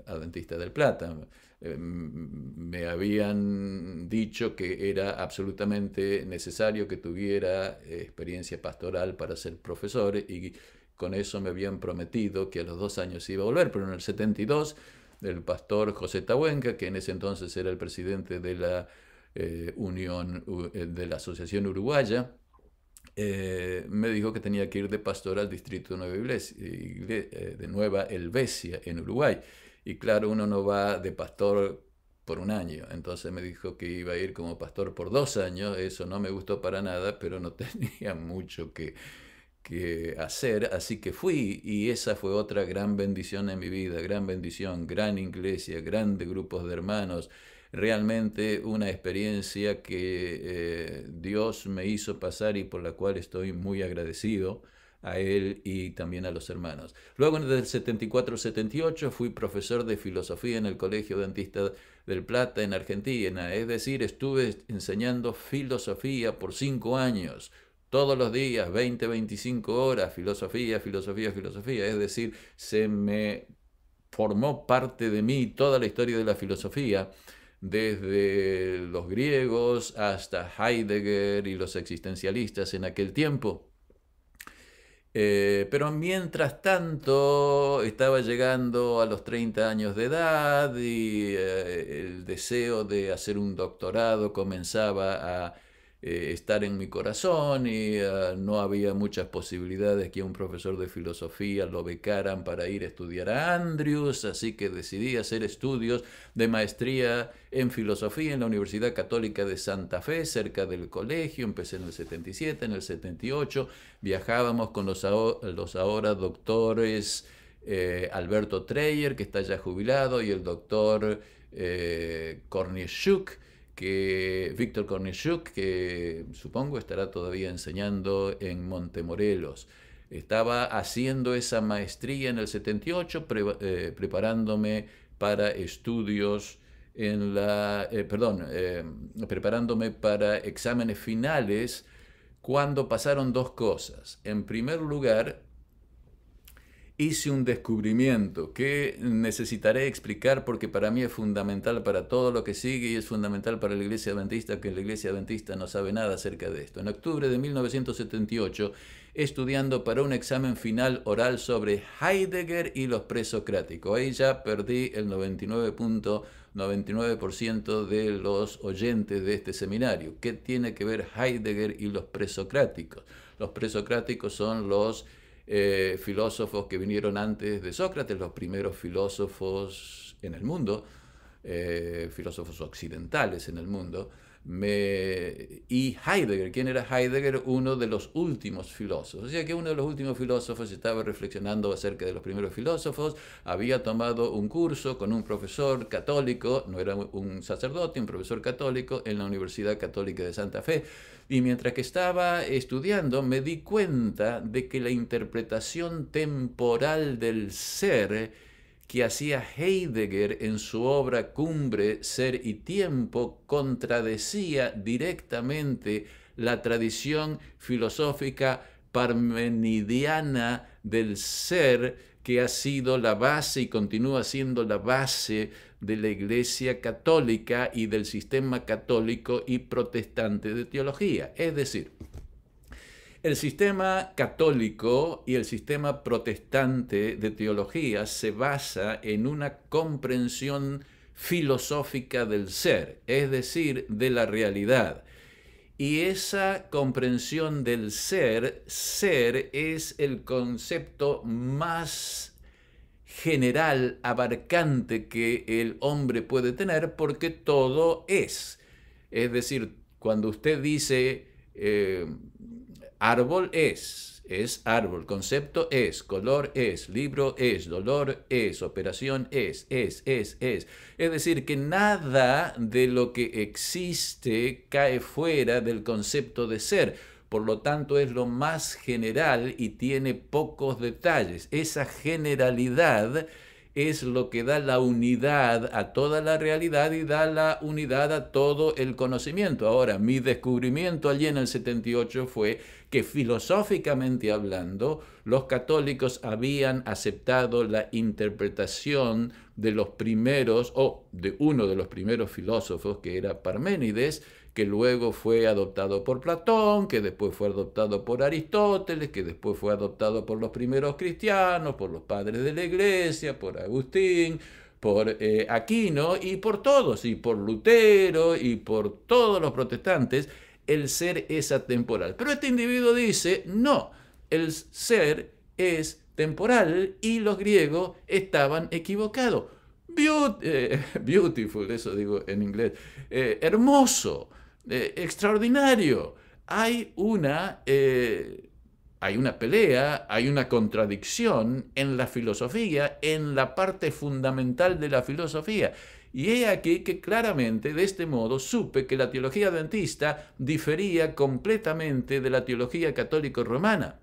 Adventista del Plata. Me habían dicho que era absolutamente necesario que tuviera experiencia pastoral para ser profesor, y con eso me habían prometido que a los 2 años iba a volver, pero en el 72 el pastor José Tahuenca, que en ese entonces era el presidente de la de la Asociación Uruguaya, me dijo que tenía que ir de pastor al distrito de de Nueva Helvecia, en Uruguay. Y claro, uno no va de pastor por un año. Entonces me dijo que iba a ir como pastor por 2 años. Eso no me gustó para nada, pero no tenía mucho que hacer. Así que fui, y esa fue otra gran bendición en mi vida. Gran bendición, gran iglesia, grandes grupos de hermanos. Realmente una experiencia que Dios me hizo pasar y por la cual estoy muy agradecido a Él y también a los hermanos. Luego, desde el 74-78, fui profesor de filosofía en el Colegio Dentista del Plata en Argentina. Es decir, estuve enseñando filosofía por 5 años. Todos los días, 20-25 horas, filosofía, filosofía, filosofía. Es decir, se me formó parte de mí toda la historia de la filosofía, desde los griegos hasta Heidegger y los existencialistas en aquel tiempo. Pero mientras tanto estaba llegando a los 30 años de edad y el deseo de hacer un doctorado comenzaba a estar en mi corazón, y no había muchas posibilidades que un profesor de filosofía lo becaran para ir a estudiar a Andrews, así que decidí hacer estudios de maestría en filosofía en la Universidad Católica de Santa Fe, cerca del colegio. Empecé en el 77, en el 78 viajábamos con los ahora doctores Alberto Treyer, que está ya jubilado, y el doctor Kornischuk, Víctor Kornischuk, que supongo estará todavía enseñando en Montemorelos. Estaba haciendo esa maestría en el 78, preparándome para estudios preparándome para exámenes finales, cuando pasaron dos cosas. En primer lugar, hice un descubrimiento que necesitaré explicar porque para mí es fundamental para todo lo que sigue, y es fundamental para la Iglesia Adventista, que la Iglesia Adventista no sabe nada acerca de esto. En octubre de 1978, estudiando para un examen final oral sobre Heidegger y los presocráticos, ahí ya perdí el 99.99% de los oyentes de este seminario. ¿Qué tiene que ver Heidegger y los presocráticos? Los presocráticos son los filósofos que vinieron antes de Sócrates, los primeros filósofos en el mundo, filósofos occidentales en el mundo. Y Heidegger, ¿quién era Heidegger? Uno de los últimos filósofos. O sea que uno de los últimos filósofos estaba reflexionando acerca de los primeros filósofos, había tomado un curso con un profesor católico, no era un sacerdote, un profesor católico en la Universidad Católica de Santa Fe. Y mientras que estaba estudiando, me di cuenta de que la interpretación temporal del ser que hacía Heidegger en su obra Cumbre, Ser y Tiempo contradecía directamente la tradición filosófica parmenidiana del ser, que ha sido la base y continúa siendo la base de la Iglesia Católica y del sistema católico y protestante de teología. Es decir, el sistema católico y el sistema protestante de teología se basa en una comprensión filosófica del ser, es decir, de la realidad. Y esa comprensión del ser es el concepto más general, abarcante que el hombre puede tener, porque todo es. Es decir, cuando usted dice árbol es árbol, concepto es, color es, libro es, dolor es, operación es. Es decir, que nada de lo que existe cae fuera del concepto de ser. Por lo tanto, es lo más general y tiene pocos detalles. Esa generalidad es lo que da la unidad a toda la realidad y da la unidad a todo el conocimiento. Ahora, mi descubrimiento allí en el 78 fue que, filosóficamente hablando, los católicos habían aceptado la interpretación de los primeros, o de uno de los primeros filósofos, que era Parménides, que luego fue adoptado por Platón, que después fue adoptado por Aristóteles, que después fue adoptado por los primeros cristianos, por los padres de la Iglesia, por Agustín, por Aquino y por todos, y por Lutero y por todos los protestantes, el ser es atemporal. Pero este individuo dice, no, el ser es temporal y los griegos estaban equivocados. Beautiful, eso digo en inglés, hermoso, extraordinario. Hay una pelea, hay una contradicción en la filosofía, en la parte fundamental de la filosofía. Y he aquí que claramente de este modo supe que la teología adventista difería completamente de la teología católico-romana.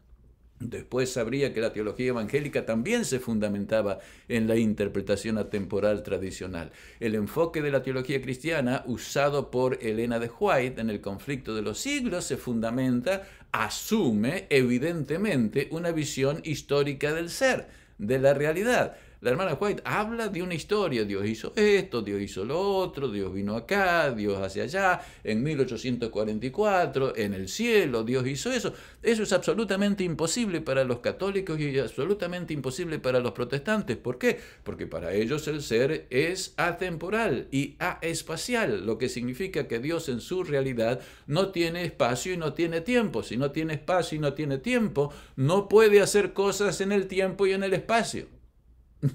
Después sabría que la teología evangélica también se fundamentaba en la interpretación atemporal tradicional. El enfoque de la teología cristiana, usado por Elena de White en el conflicto de los siglos, se fundamenta, asume evidentemente una visión histórica del ser, de la realidad. La hermana White habla de una historia, Dios hizo esto, Dios hizo lo otro, Dios vino acá, Dios hacia allá, en 1844, en el cielo, Dios hizo eso. Eso es absolutamente imposible para los católicos y absolutamente imposible para los protestantes. ¿Por qué? Porque para ellos el ser es atemporal y aespacial, lo que significa que Dios en su realidad no tiene espacio y no tiene tiempo. Si no tiene espacio y no tiene tiempo, no puede hacer cosas en el tiempo y en el espacio.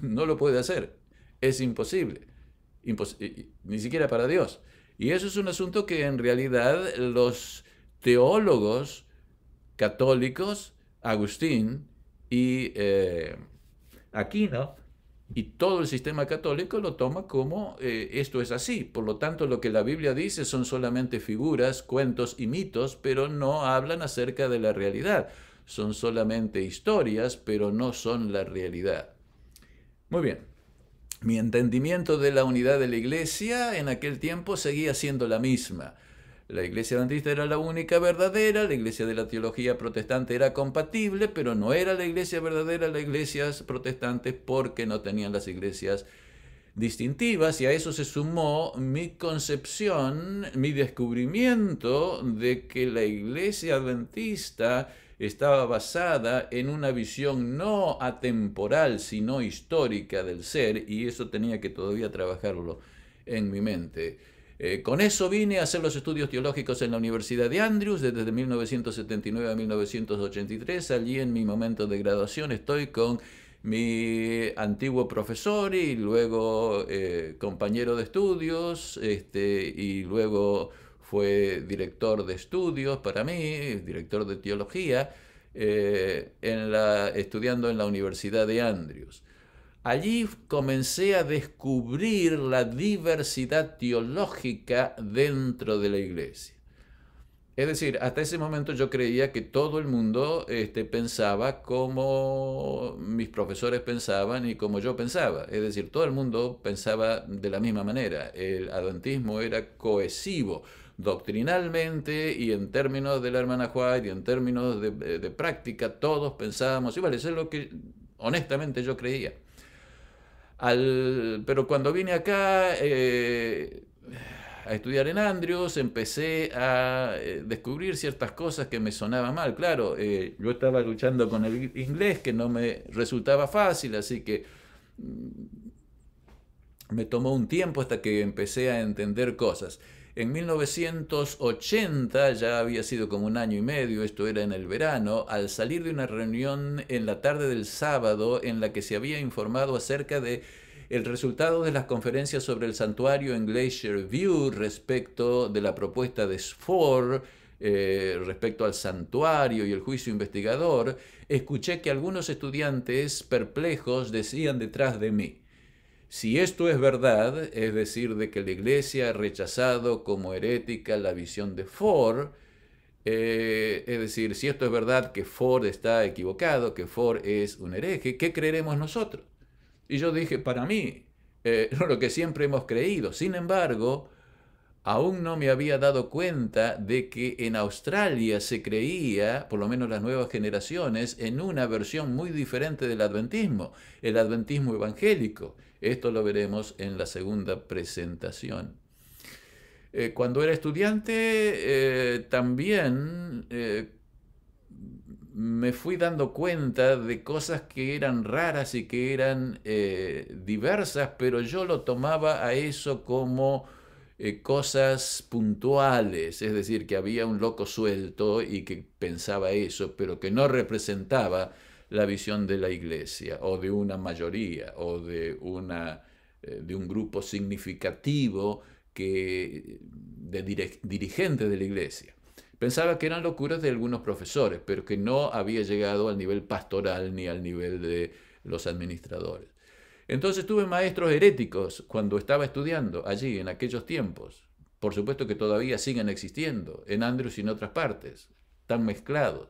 No lo puede hacer. Es imposible. Ni siquiera para Dios. Y eso es un asunto que en realidad los teólogos católicos, Agustín y Aquino, y todo el sistema católico lo toma como esto es así. Por lo tanto, lo que la Biblia dice son solamente figuras, cuentos y mitos, pero no hablan acerca de la realidad. Son solamente historias, pero no son la realidad. Muy bien. Mi entendimiento de la unidad de la iglesia en aquel tiempo seguía siendo la misma. La iglesia adventista era la única verdadera, la iglesia de la teología protestante era compatible, pero no era la iglesia verdadera, las iglesias protestantes, porque no tenían las iglesias distintivas, y a eso se sumó mi concepción, mi descubrimiento de que la iglesia adventista estaba basada en una visión no atemporal, sino histórica del ser, y eso tenía que todavía trabajarlo en mi mente. Con eso vine a hacer los estudios teológicos en la Universidad de Andrews desde 1979 a 1983. Allí en mi momento de graduación estoy con mi antiguo profesor y luego compañero de estudios, y luego fue director de estudios para mí, director de teología, estudiando en la Universidad de Andrews. Allí comencé a descubrir la diversidad teológica dentro de la iglesia. Es decir, hasta ese momento yo creía que todo el mundo pensaba como mis profesores pensaban y como yo pensaba. Es decir, todo el mundo pensaba de la misma manera. El adventismo era cohesivo doctrinalmente y en términos de la hermana White y en términos de práctica, todos pensábamos igual. Eso es lo que honestamente yo creía. Pero cuando vine acá a estudiar en Andrews, empecé a descubrir ciertas cosas que me sonaban mal. Claro, yo estaba luchando con el inglés, que no me resultaba fácil, así que me tomó un tiempo hasta que empecé a entender cosas. En 1980, ya había sido como un año y medio, esto era en el verano, al salir de una reunión en la tarde del sábado en la que se había informado acerca de el resultado de las conferencias sobre el santuario en Glacier View respecto de la propuesta de Sfor, respecto al santuario y el juicio investigador, escuché que algunos estudiantes perplejos decían detrás de mí: si esto es verdad, es decir, de que la Iglesia ha rechazado como herética la visión de Ford, es decir, si esto es verdad que Ford está equivocado, que Ford es un hereje, ¿qué creeremos nosotros? Y yo dije, para mí, lo que siempre hemos creído. Sin embargo, aún no me había dado cuenta de que en Australia se creía, por lo menos las nuevas generaciones, en una versión muy diferente del adventismo, el adventismo evangélico. Esto lo veremos en la segunda presentación. Cuando era estudiante, también me fui dando cuenta de cosas que eran raras y que eran diversas, pero yo lo tomaba a eso como cosas puntuales, es decir, que había un loco suelto y que pensaba eso, pero que no representaba la visión de la iglesia o de una mayoría o de un grupo significativo de dirigentes de la iglesia. Pensaba que eran locuras de algunos profesores, pero que no había llegado al nivel pastoral ni al nivel de los administradores. Entonces tuve maestros heréticos cuando estaba estudiando allí, en aquellos tiempos. Por supuesto que todavía siguen existiendo, en Andrews y en otras partes, tan mezclados.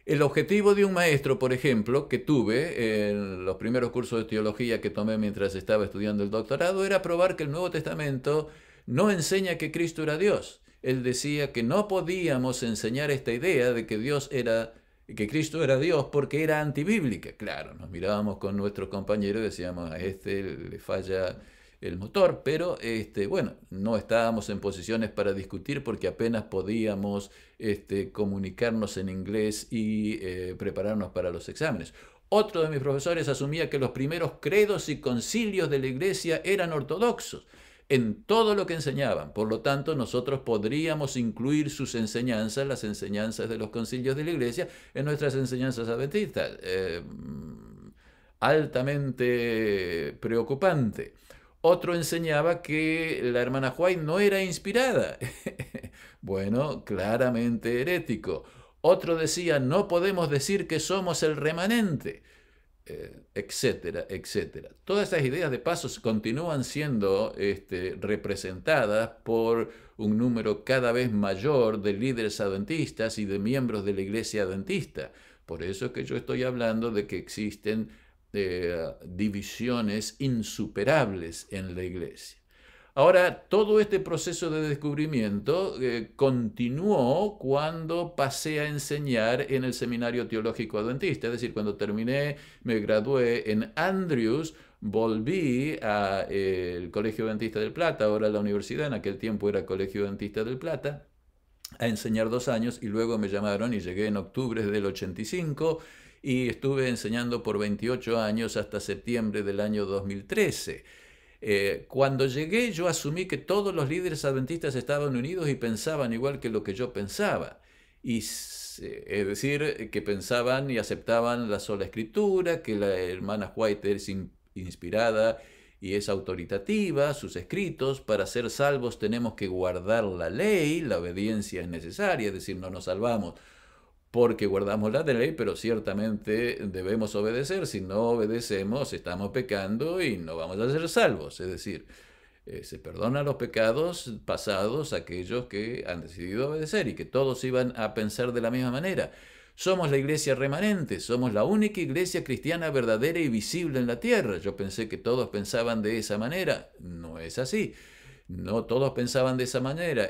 El objetivo de un maestro, por ejemplo, que tuve en los primeros cursos de teología que tomé mientras estaba estudiando el doctorado, era probar que el Nuevo Testamento no enseña que Cristo era Dios. Él decía que no podíamos enseñar esta idea de que Cristo era Dios porque era antibíblica. Claro, nos mirábamos con nuestros compañeros y decíamos, a este le falla el motor, pero bueno, no estábamos en posiciones para discutir porque apenas podíamos comunicarnos en inglés y prepararnos para los exámenes. Otro de mis profesores asumía que los primeros credos y concilios de la iglesia eran ortodoxos en todo lo que enseñaban. Por lo tanto, nosotros podríamos incluir sus enseñanzas, las enseñanzas de los concilios de la iglesia, en nuestras enseñanzas adventistas. Altamente preocupante. Otro enseñaba que la hermana White no era inspirada. Bueno, claramente herético. Otro decía, no podemos decir que somos el remanente, etcétera, etcétera. Todas estas ideas de paso continúan siendo representadas por un número cada vez mayor de líderes adventistas y de miembros de la iglesia adventista. Por eso es que yo estoy hablando de que existen divisiones insuperables en la iglesia. Ahora, todo este proceso de descubrimiento continuó cuando pasé a enseñar en el Seminario Teológico Adventista, es decir, cuando terminé, me gradué en Andrews, volví al Colegio Adventista del Plata, ahora la universidad, en aquel tiempo era Colegio Adventista del Plata, a enseñar 2 años y luego me llamaron y llegué en octubre del 85 y estuve enseñando por 28 años hasta septiembre del año 2013. Cuando llegué yo asumí que todos los líderes adventistas estaban unidos y pensaban igual que lo que yo pensaba. Es decir, que pensaban y aceptaban la sola escritura, que la hermana White es inspirada y es autoritativa, sus escritos, para ser salvos tenemos que guardar la ley, la obediencia es necesaria, es decir, no nos salvamos porque guardamos la ley, pero ciertamente debemos obedecer. Si no obedecemos, estamos pecando y no vamos a ser salvos. Es decir, se perdonan los pecados pasados a aquellos que han decidido obedecer y que todos iban a pensar de la misma manera. Somos la iglesia remanente, somos la única iglesia cristiana verdadera y visible en la tierra. Yo pensé que todos pensaban de esa manera. No es así. No todos pensaban de esa manera.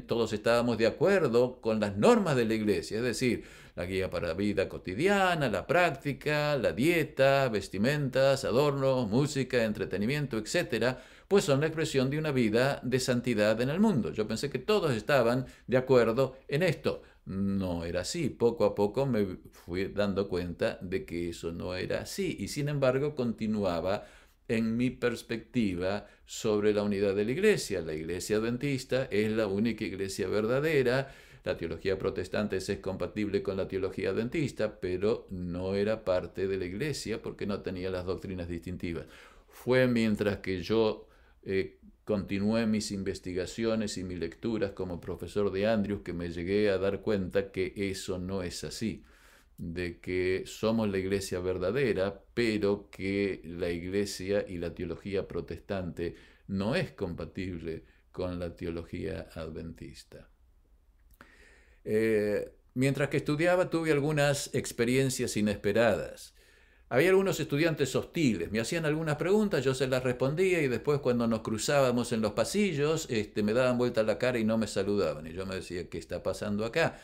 Todos estábamos de acuerdo con las normas de la iglesia, es decir, la guía para la vida cotidiana, la práctica, la dieta, vestimentas, adornos, música, entretenimiento, etcétera, pues son la expresión de una vida de santidad en el mundo. Yo pensé que todos estaban de acuerdo en esto. No era así. Poco a poco me fui dando cuenta de que eso no era así y sin embargo continuaba en mi perspectiva sobre la unidad de la iglesia. La iglesia adventista es la única iglesia verdadera. La teología protestante es compatible con la teología adventista, pero no era parte de la iglesia porque no tenía las doctrinas distintivas. Fue mientras que yo continué mis investigaciones y mis lecturas como profesor de Andrews que me llegué a dar cuenta que eso no es así, de que somos la iglesia verdadera, pero que la iglesia y la teología protestante no es compatible con la teología adventista. Mientras que estudiaba tuve algunas experiencias inesperadas. Había algunos estudiantes hostiles, me hacían algunas preguntas, yo se las respondía y después cuando nos cruzábamos en los pasillos me daban vuelta la cara y no me saludaban. Y yo me decía, ¿qué está pasando acá?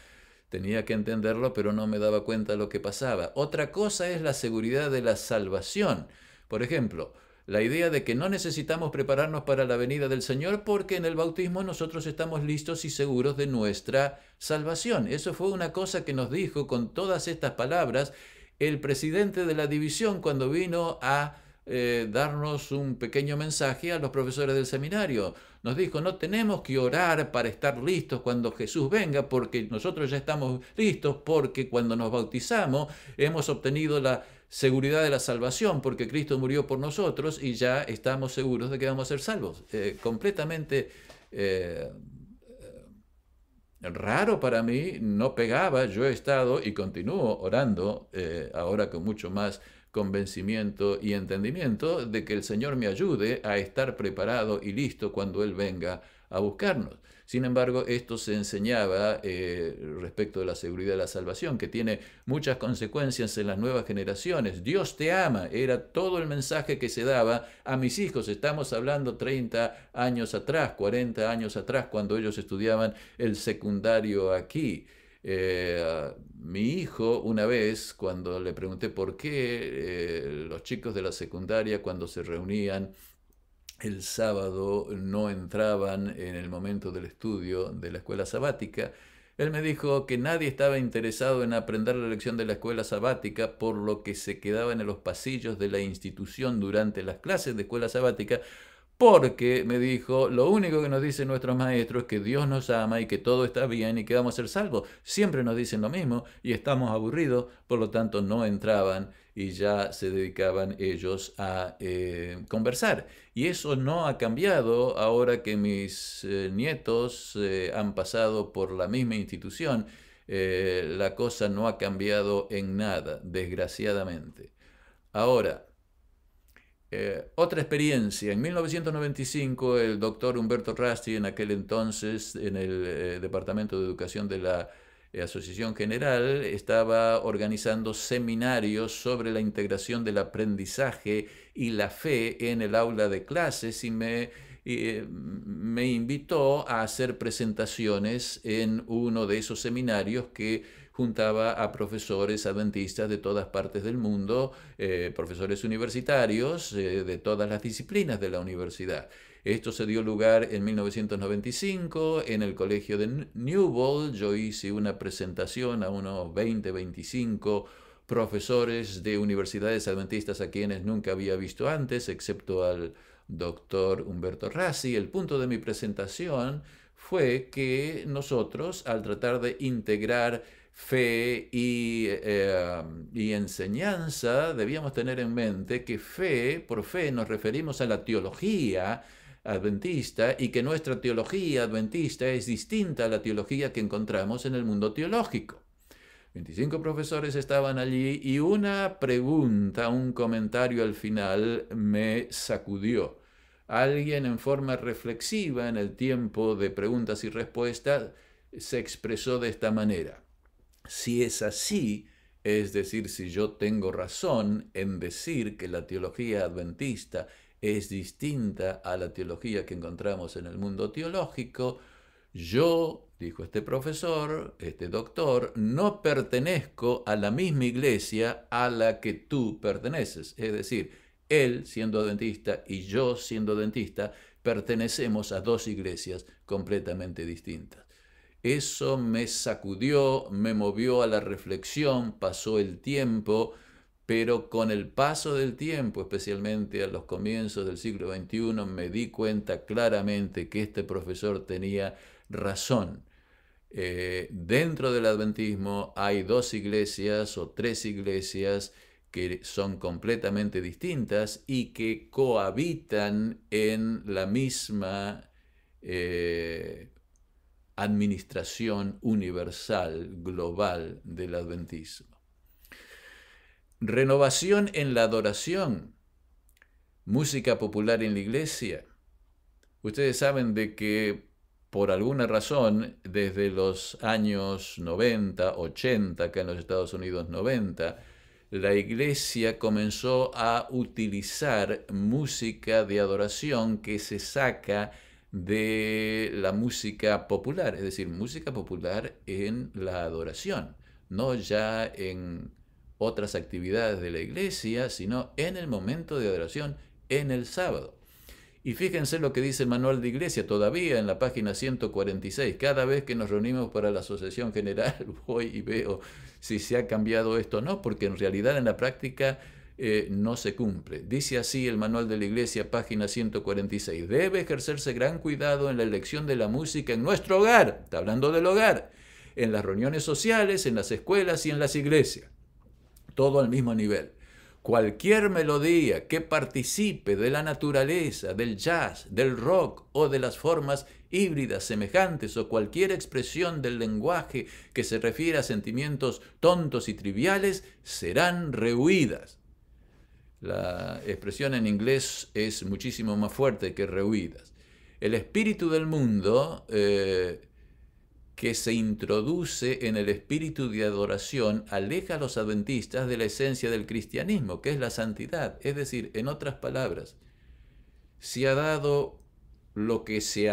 Tenía que entenderlo, pero no me daba cuenta de lo que pasaba. Otra cosa es la seguridad de la salvación. Por ejemplo, la idea de que no necesitamos prepararnos para la venida del Señor porque en el bautismo nosotros estamos listos y seguros de nuestra salvación. Eso fue una cosa que nos dijo con todas estas palabras el presidente de la división cuando vino a darnos un pequeño mensaje a los profesores del seminario. Nos dijo, no tenemos que orar para estar listos cuando Jesús venga, porque nosotros ya estamos listos, porque cuando nos bautizamos hemos obtenido la seguridad de la salvación, porque Cristo murió por nosotros y ya estamos seguros de que vamos a ser salvos. Completamente raro para mí, no pegaba. Yo he estado y continúo orando, ahora con mucho más convencimiento y entendimiento de que el Señor me ayude a estar preparado y listo cuando Él venga a buscarnos. Sin embargo, esto se enseñaba respecto de la seguridad de la salvación, que tiene muchas consecuencias en las nuevas generaciones. Dios te ama, era todo el mensaje que se daba a mis hijos. Estamos hablando 30 años atrás, 40 años atrás, cuando ellos estudiaban el secundario aquí. Mi hijo una vez, cuando le pregunté por qué los chicos de la secundaria cuando se reunían el sábado no entraban en el momento del estudio de la escuela sabática, él me dijo que nadie estaba interesado en aprender la lección de la escuela sabática, por lo que se quedaban en los pasillos de la institución durante las clases de escuela sabática, porque, me dijo, lo único que nos dicen nuestros maestros es que Dios nos ama y que todo está bien y que vamos a ser salvos. Siempre nos dicen lo mismo y estamos aburridos, por lo tanto no entraban y ya se dedicaban ellos a conversar. Y eso no ha cambiado ahora que mis nietos han pasado por la misma institución. La cosa no ha cambiado en nada, desgraciadamente. Ahora, otra experiencia. En 1995, el doctor Humberto Rasti, en aquel entonces en el Departamento de Educación de la Asociación General, estaba organizando seminarios sobre la integración del aprendizaje y la fe en el aula de clases y me invitó a hacer presentaciones en uno de esos seminarios que juntaba a profesores adventistas de todas partes del mundo, profesores universitarios de todas las disciplinas de la universidad. Esto se dio lugar en 1995 en el colegio de Newbold. Yo hice una presentación a unos 20, 25 profesores de universidades adventistas a quienes nunca había visto antes, excepto al doctor Humberto Rasti. El punto de mi presentación fue que nosotros, al tratar de integrar fe y enseñanza, debíamos tener en mente que por fe nos referimos a la teología adventista y que nuestra teología adventista es distinta a la teología que encontramos en el mundo teológico. 25 profesores estaban allí y una pregunta, un comentario al final me sacudió. Alguien en forma reflexiva en el tiempo de preguntas y respuestas se expresó de esta manera: si es así, es decir, si yo tengo razón en decir que la teología adventista es distinta a la teología que encontramos en el mundo teológico, yo, dijo este profesor, este doctor, no pertenezco a la misma iglesia a la que tú perteneces. Es decir, él siendo adventista y yo siendo adventista, pertenecemos a dos iglesias completamente distintas. Eso me sacudió, me movió a la reflexión, pasó el tiempo, pero con el paso del tiempo, especialmente a los comienzos del siglo XXI, me di cuenta claramente que este profesor tenía razón. Dentro del adventismo hay dos iglesias o tres iglesias que son completamente distintas y que cohabitan en la misma administración universal, global del adventismo. Renovación en la adoración, música popular en la iglesia. Ustedes saben de que por alguna razón, desde los años 90, 80, acá en los Estados Unidos 90, la iglesia comenzó a utilizar música de adoración que se saca de la música popular, es decir, música popular en la adoración, no ya en otras actividades de la iglesia, sino en el momento de adoración en el sábado. Y fíjense lo que dice el manual de iglesia todavía en la página 146. Cada vez que nos reunimos para la asociación general voy y veo si se ha cambiado esto o no, porque en realidad en la práctica no se cumple. Dice así el manual de la iglesia, página 146. Debe ejercerse gran cuidado en la elección de la música en nuestro hogar. Está hablando del hogar. En las reuniones sociales, en las escuelas y en las iglesias. Todo al mismo nivel. Cualquier melodía que participe de la naturaleza, del jazz, del rock o de las formas híbridas semejantes o cualquier expresión del lenguaje que se refiera a sentimientos tontos y triviales serán rehuidas. La expresión en inglés es muchísimo más fuerte que rehuidas. El espíritu del mundo que se introduce en el espíritu de adoración aleja a los adventistas de la esencia del cristianismo, que es la santidad. Es decir, en otras palabras, se ha dado lo que se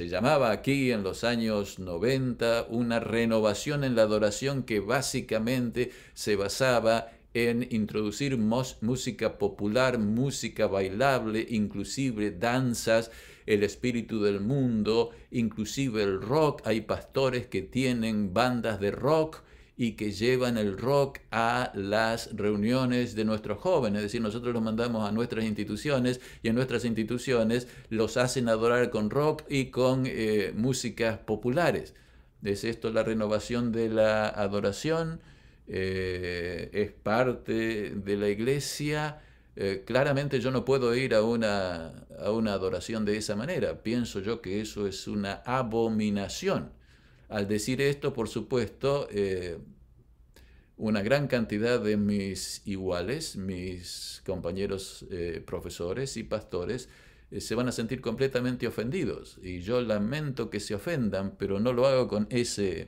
llamaba aquí en los años 90 una renovación en la adoración que básicamente se basaba en introducir música popular, música bailable, inclusive danzas, el espíritu del mundo, inclusive el rock. Hay pastores que tienen bandas de rock y que llevan el rock a las reuniones de nuestros jóvenes. Es decir, nosotros los mandamos a nuestras instituciones y en nuestras instituciones los hacen adorar con rock y con músicas populares. ¿Es esto la renovación de la adoración? Es parte de la iglesia. Claramente yo no puedo ir a una adoración de esa manera. Pienso yo que eso es una abominación. Al decir esto, por supuesto, una gran cantidad de mis iguales, mis compañeros profesores y pastores, se van a sentir completamente ofendidos. Y yo lamento que se ofendan, pero no lo hago con ese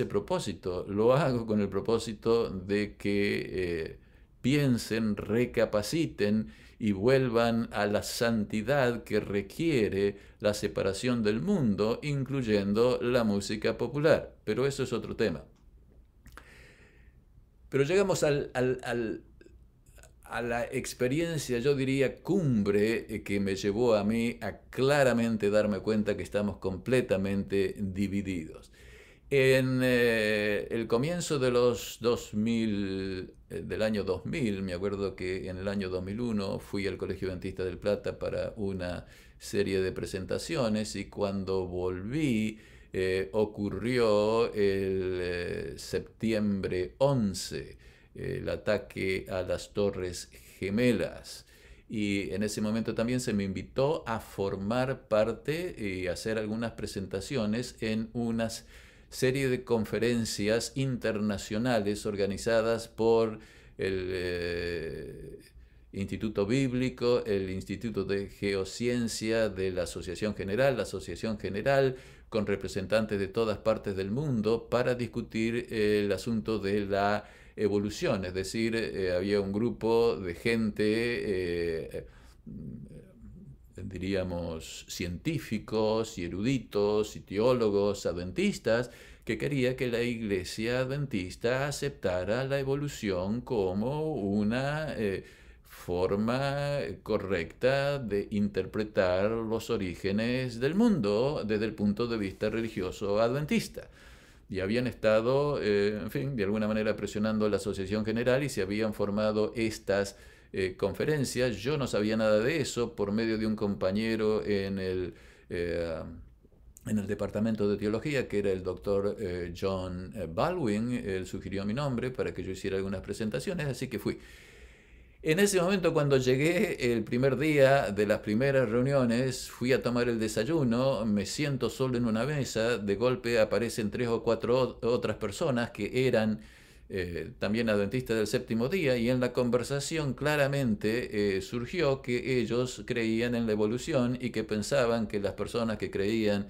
propósito. Lo hago con el propósito de que piensen, recapaciten y vuelvan a la santidad que requiere la separación del mundo, incluyendo la música popular. Pero eso es otro tema. Pero llegamos a la experiencia, yo diría, cumbre que me llevó a mí a claramente darme cuenta que estamos completamente divididos. En el comienzo de los 2000, del año 2000, me acuerdo que en el año 2001 fui al Colegio Adventista del Plata para una serie de presentaciones y cuando volví ocurrió el septiembre 11, el ataque a las Torres Gemelas. Y en ese momento también se me invitó a formar parte y hacer algunas presentaciones en unas serie de conferencias internacionales organizadas por el Instituto Bíblico, el Instituto de Geociencia de la Asociación General, con representantes de todas partes del mundo para discutir el asunto de la evolución. Es decir, había un grupo de gente, diríamos, científicos y eruditos y teólogos adventistas que quería que la iglesia adventista aceptara la evolución como una forma correcta de interpretar los orígenes del mundo desde el punto de vista religioso adventista. Y habían estado, en fin, de alguna manera presionando a la Asociación General y se habían formado estas conferencias. Yo no sabía nada de eso por medio de un compañero en el departamento de teología, que era el doctor John Baldwin. Él sugirió mi nombre para que yo hiciera algunas presentaciones, así que fui. En ese momento, cuando llegué el primer día de las primeras reuniones, fui a tomar el desayuno, me siento solo en una mesa, de golpe aparecen 3 o 4 otras personas que eran también adventistas del séptimo día, y en la conversación claramente surgió que ellos creían en la evolución y que pensaban que las personas que creían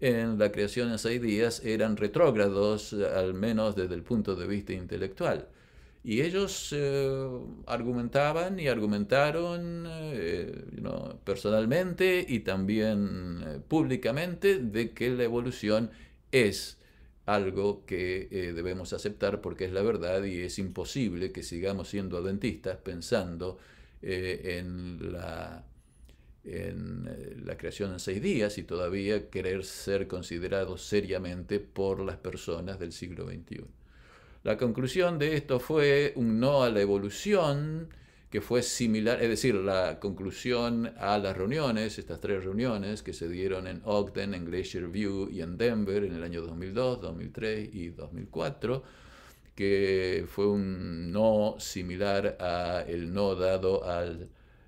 en la creación en 6 días eran retrógrados, al menos desde el punto de vista intelectual. Y ellos argumentaban y argumentaron personalmente y también públicamente de que la evolución es algo que debemos aceptar porque es la verdad y es imposible que sigamos siendo adventistas pensando en la creación en 6 días y todavía querer ser considerado seriamente por las personas del siglo XXI. La conclusión de esto fue un no a la evolución, que fue similar, es decir, la conclusión a las reuniones, estas 3 reuniones que se dieron en Ogden, en Glacier View y en Denver en el año 2002, 2003 y 2004, que fue un no similar a el no dado a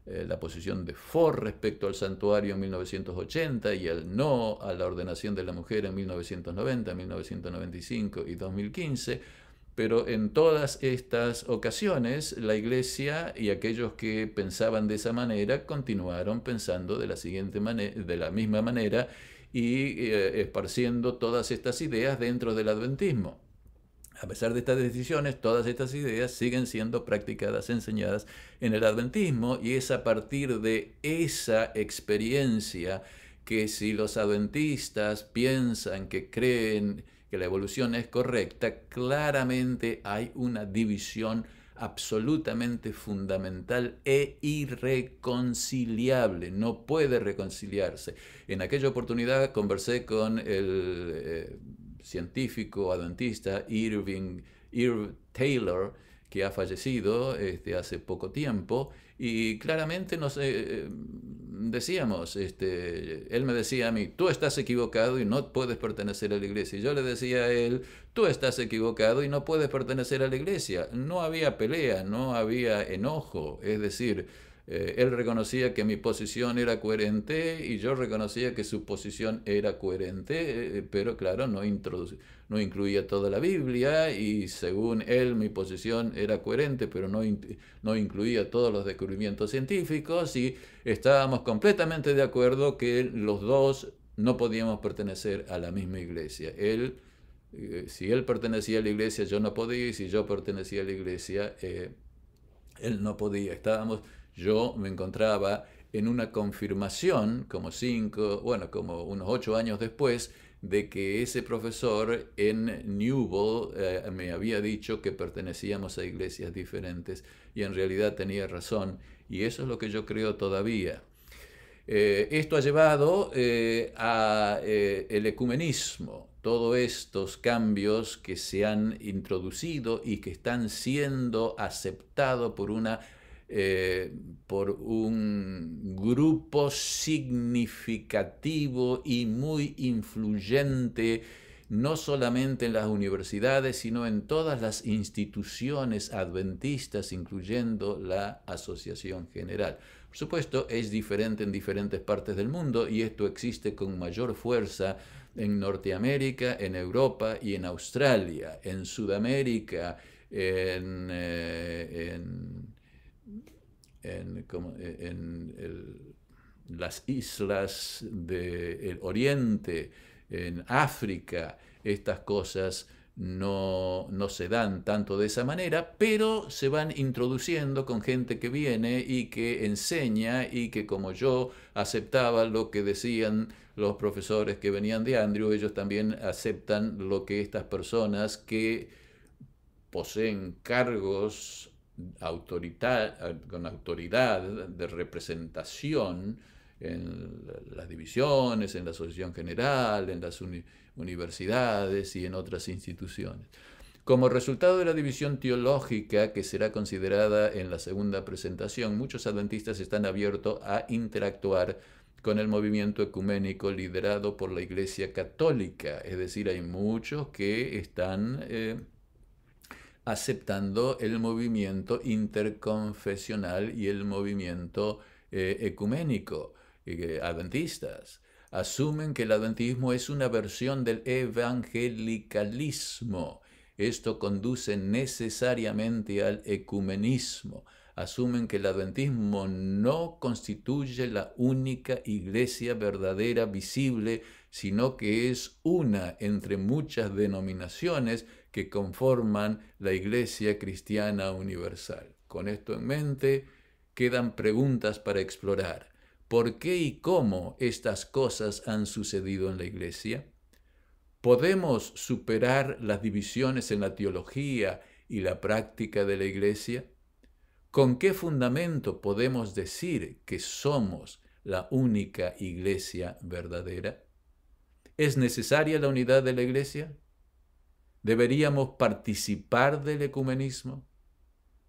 la posición de Ford respecto al santuario en 1980 y el no a la ordenación de la mujer en 1990, 1995 y 2015. Pero en todas estas ocasiones la Iglesia y aquellos que pensaban de esa manera continuaron pensando de la misma manera y esparciendo todas estas ideas dentro del adventismo. A pesar de estas decisiones, todas estas ideas siguen siendo practicadas, enseñadas en el adventismo, y es a partir de esa experiencia que si los adventistas piensan que creen que la evolución es correcta, claramente hay una división absolutamente fundamental e irreconciliable, no puede reconciliarse. En aquella oportunidad conversé con el científico adventista Irv Taylor, que ha fallecido hace poco tiempo, y claramente nos decíamos, él me decía a mí, tú estás equivocado y no puedes pertenecer a la iglesia. Y yo le decía a él, tú estás equivocado y no puedes pertenecer a la iglesia. No había pelea, no había enojo, es decir, él reconocía que mi posición era coherente y yo reconocía que su posición era coherente, pero claro, no incluía toda la Biblia, y según él mi posición era coherente, pero no incluía todos los descubrimientos científicos, y estábamos completamente de acuerdo que los dos no podíamos pertenecer a la misma iglesia. Si él pertenecía a la iglesia, yo no podía, y si yo pertenecía a la iglesia, él no podía. Yo me encontraba en una confirmación, como unos 8 años después, de que ese profesor en Newell me había dicho que pertenecíamos a iglesias diferentes, y en realidad tenía razón, y eso es lo que yo creo todavía. Esto ha llevado el ecumenismo, todos estos cambios que se han introducido y que están siendo aceptados por un grupo significativo y muy influyente, no solamente en las universidades, sino en todas las instituciones adventistas, incluyendo la Asociación General. Por supuesto, es diferente en diferentes partes del mundo, y esto existe con mayor fuerza en Norteamérica, en Europa y en Australia, en Sudamérica, en las islas del Oriente, en África. Estas cosas no se dan tanto de esa manera, pero se van introduciendo con gente que viene y que enseña, y que, como yo aceptaba lo que decían los profesores que venían de Andrew, ellos también aceptan lo que estas personas que poseen cargos con autoridad de representación en las divisiones, en la Asociación General, en las universidades y en otras instituciones. Como resultado de la división teológica que será considerada en la segunda presentación, muchos adventistas están abiertos a interactuar con el movimiento ecuménico liderado por la Iglesia Católica. Es decir, hay muchos que están aceptando el movimiento interconfesional y el movimiento ecuménico. Adventistas asumen que el adventismo es una versión del evangelicalismo. Esto conduce necesariamente al ecumenismo. Asumen que el adventismo no constituye la única iglesia verdadera visible, sino que es una entre muchas denominaciones que conforman la Iglesia Cristiana Universal. Con esto en mente, quedan preguntas para explorar. ¿Por qué y cómo estas cosas han sucedido en la Iglesia? ¿Podemos superar las divisiones en la teología y la práctica de la Iglesia? ¿Con qué fundamento podemos decir que somos la única iglesia verdadera? ¿Es necesaria la unidad de la iglesia? ¿Deberíamos participar del ecumenismo?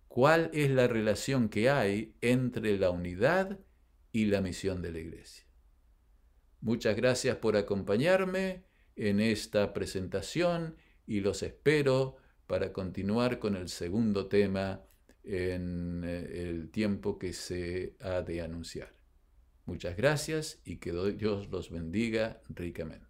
¿Cuál es la relación que hay entre la unidad y la misión de la iglesia? Muchas gracias por acompañarme en esta presentación y los espero para continuar con el segundo tema en el tiempo que se ha de anunciar. Muchas gracias y que Dios los bendiga ricamente.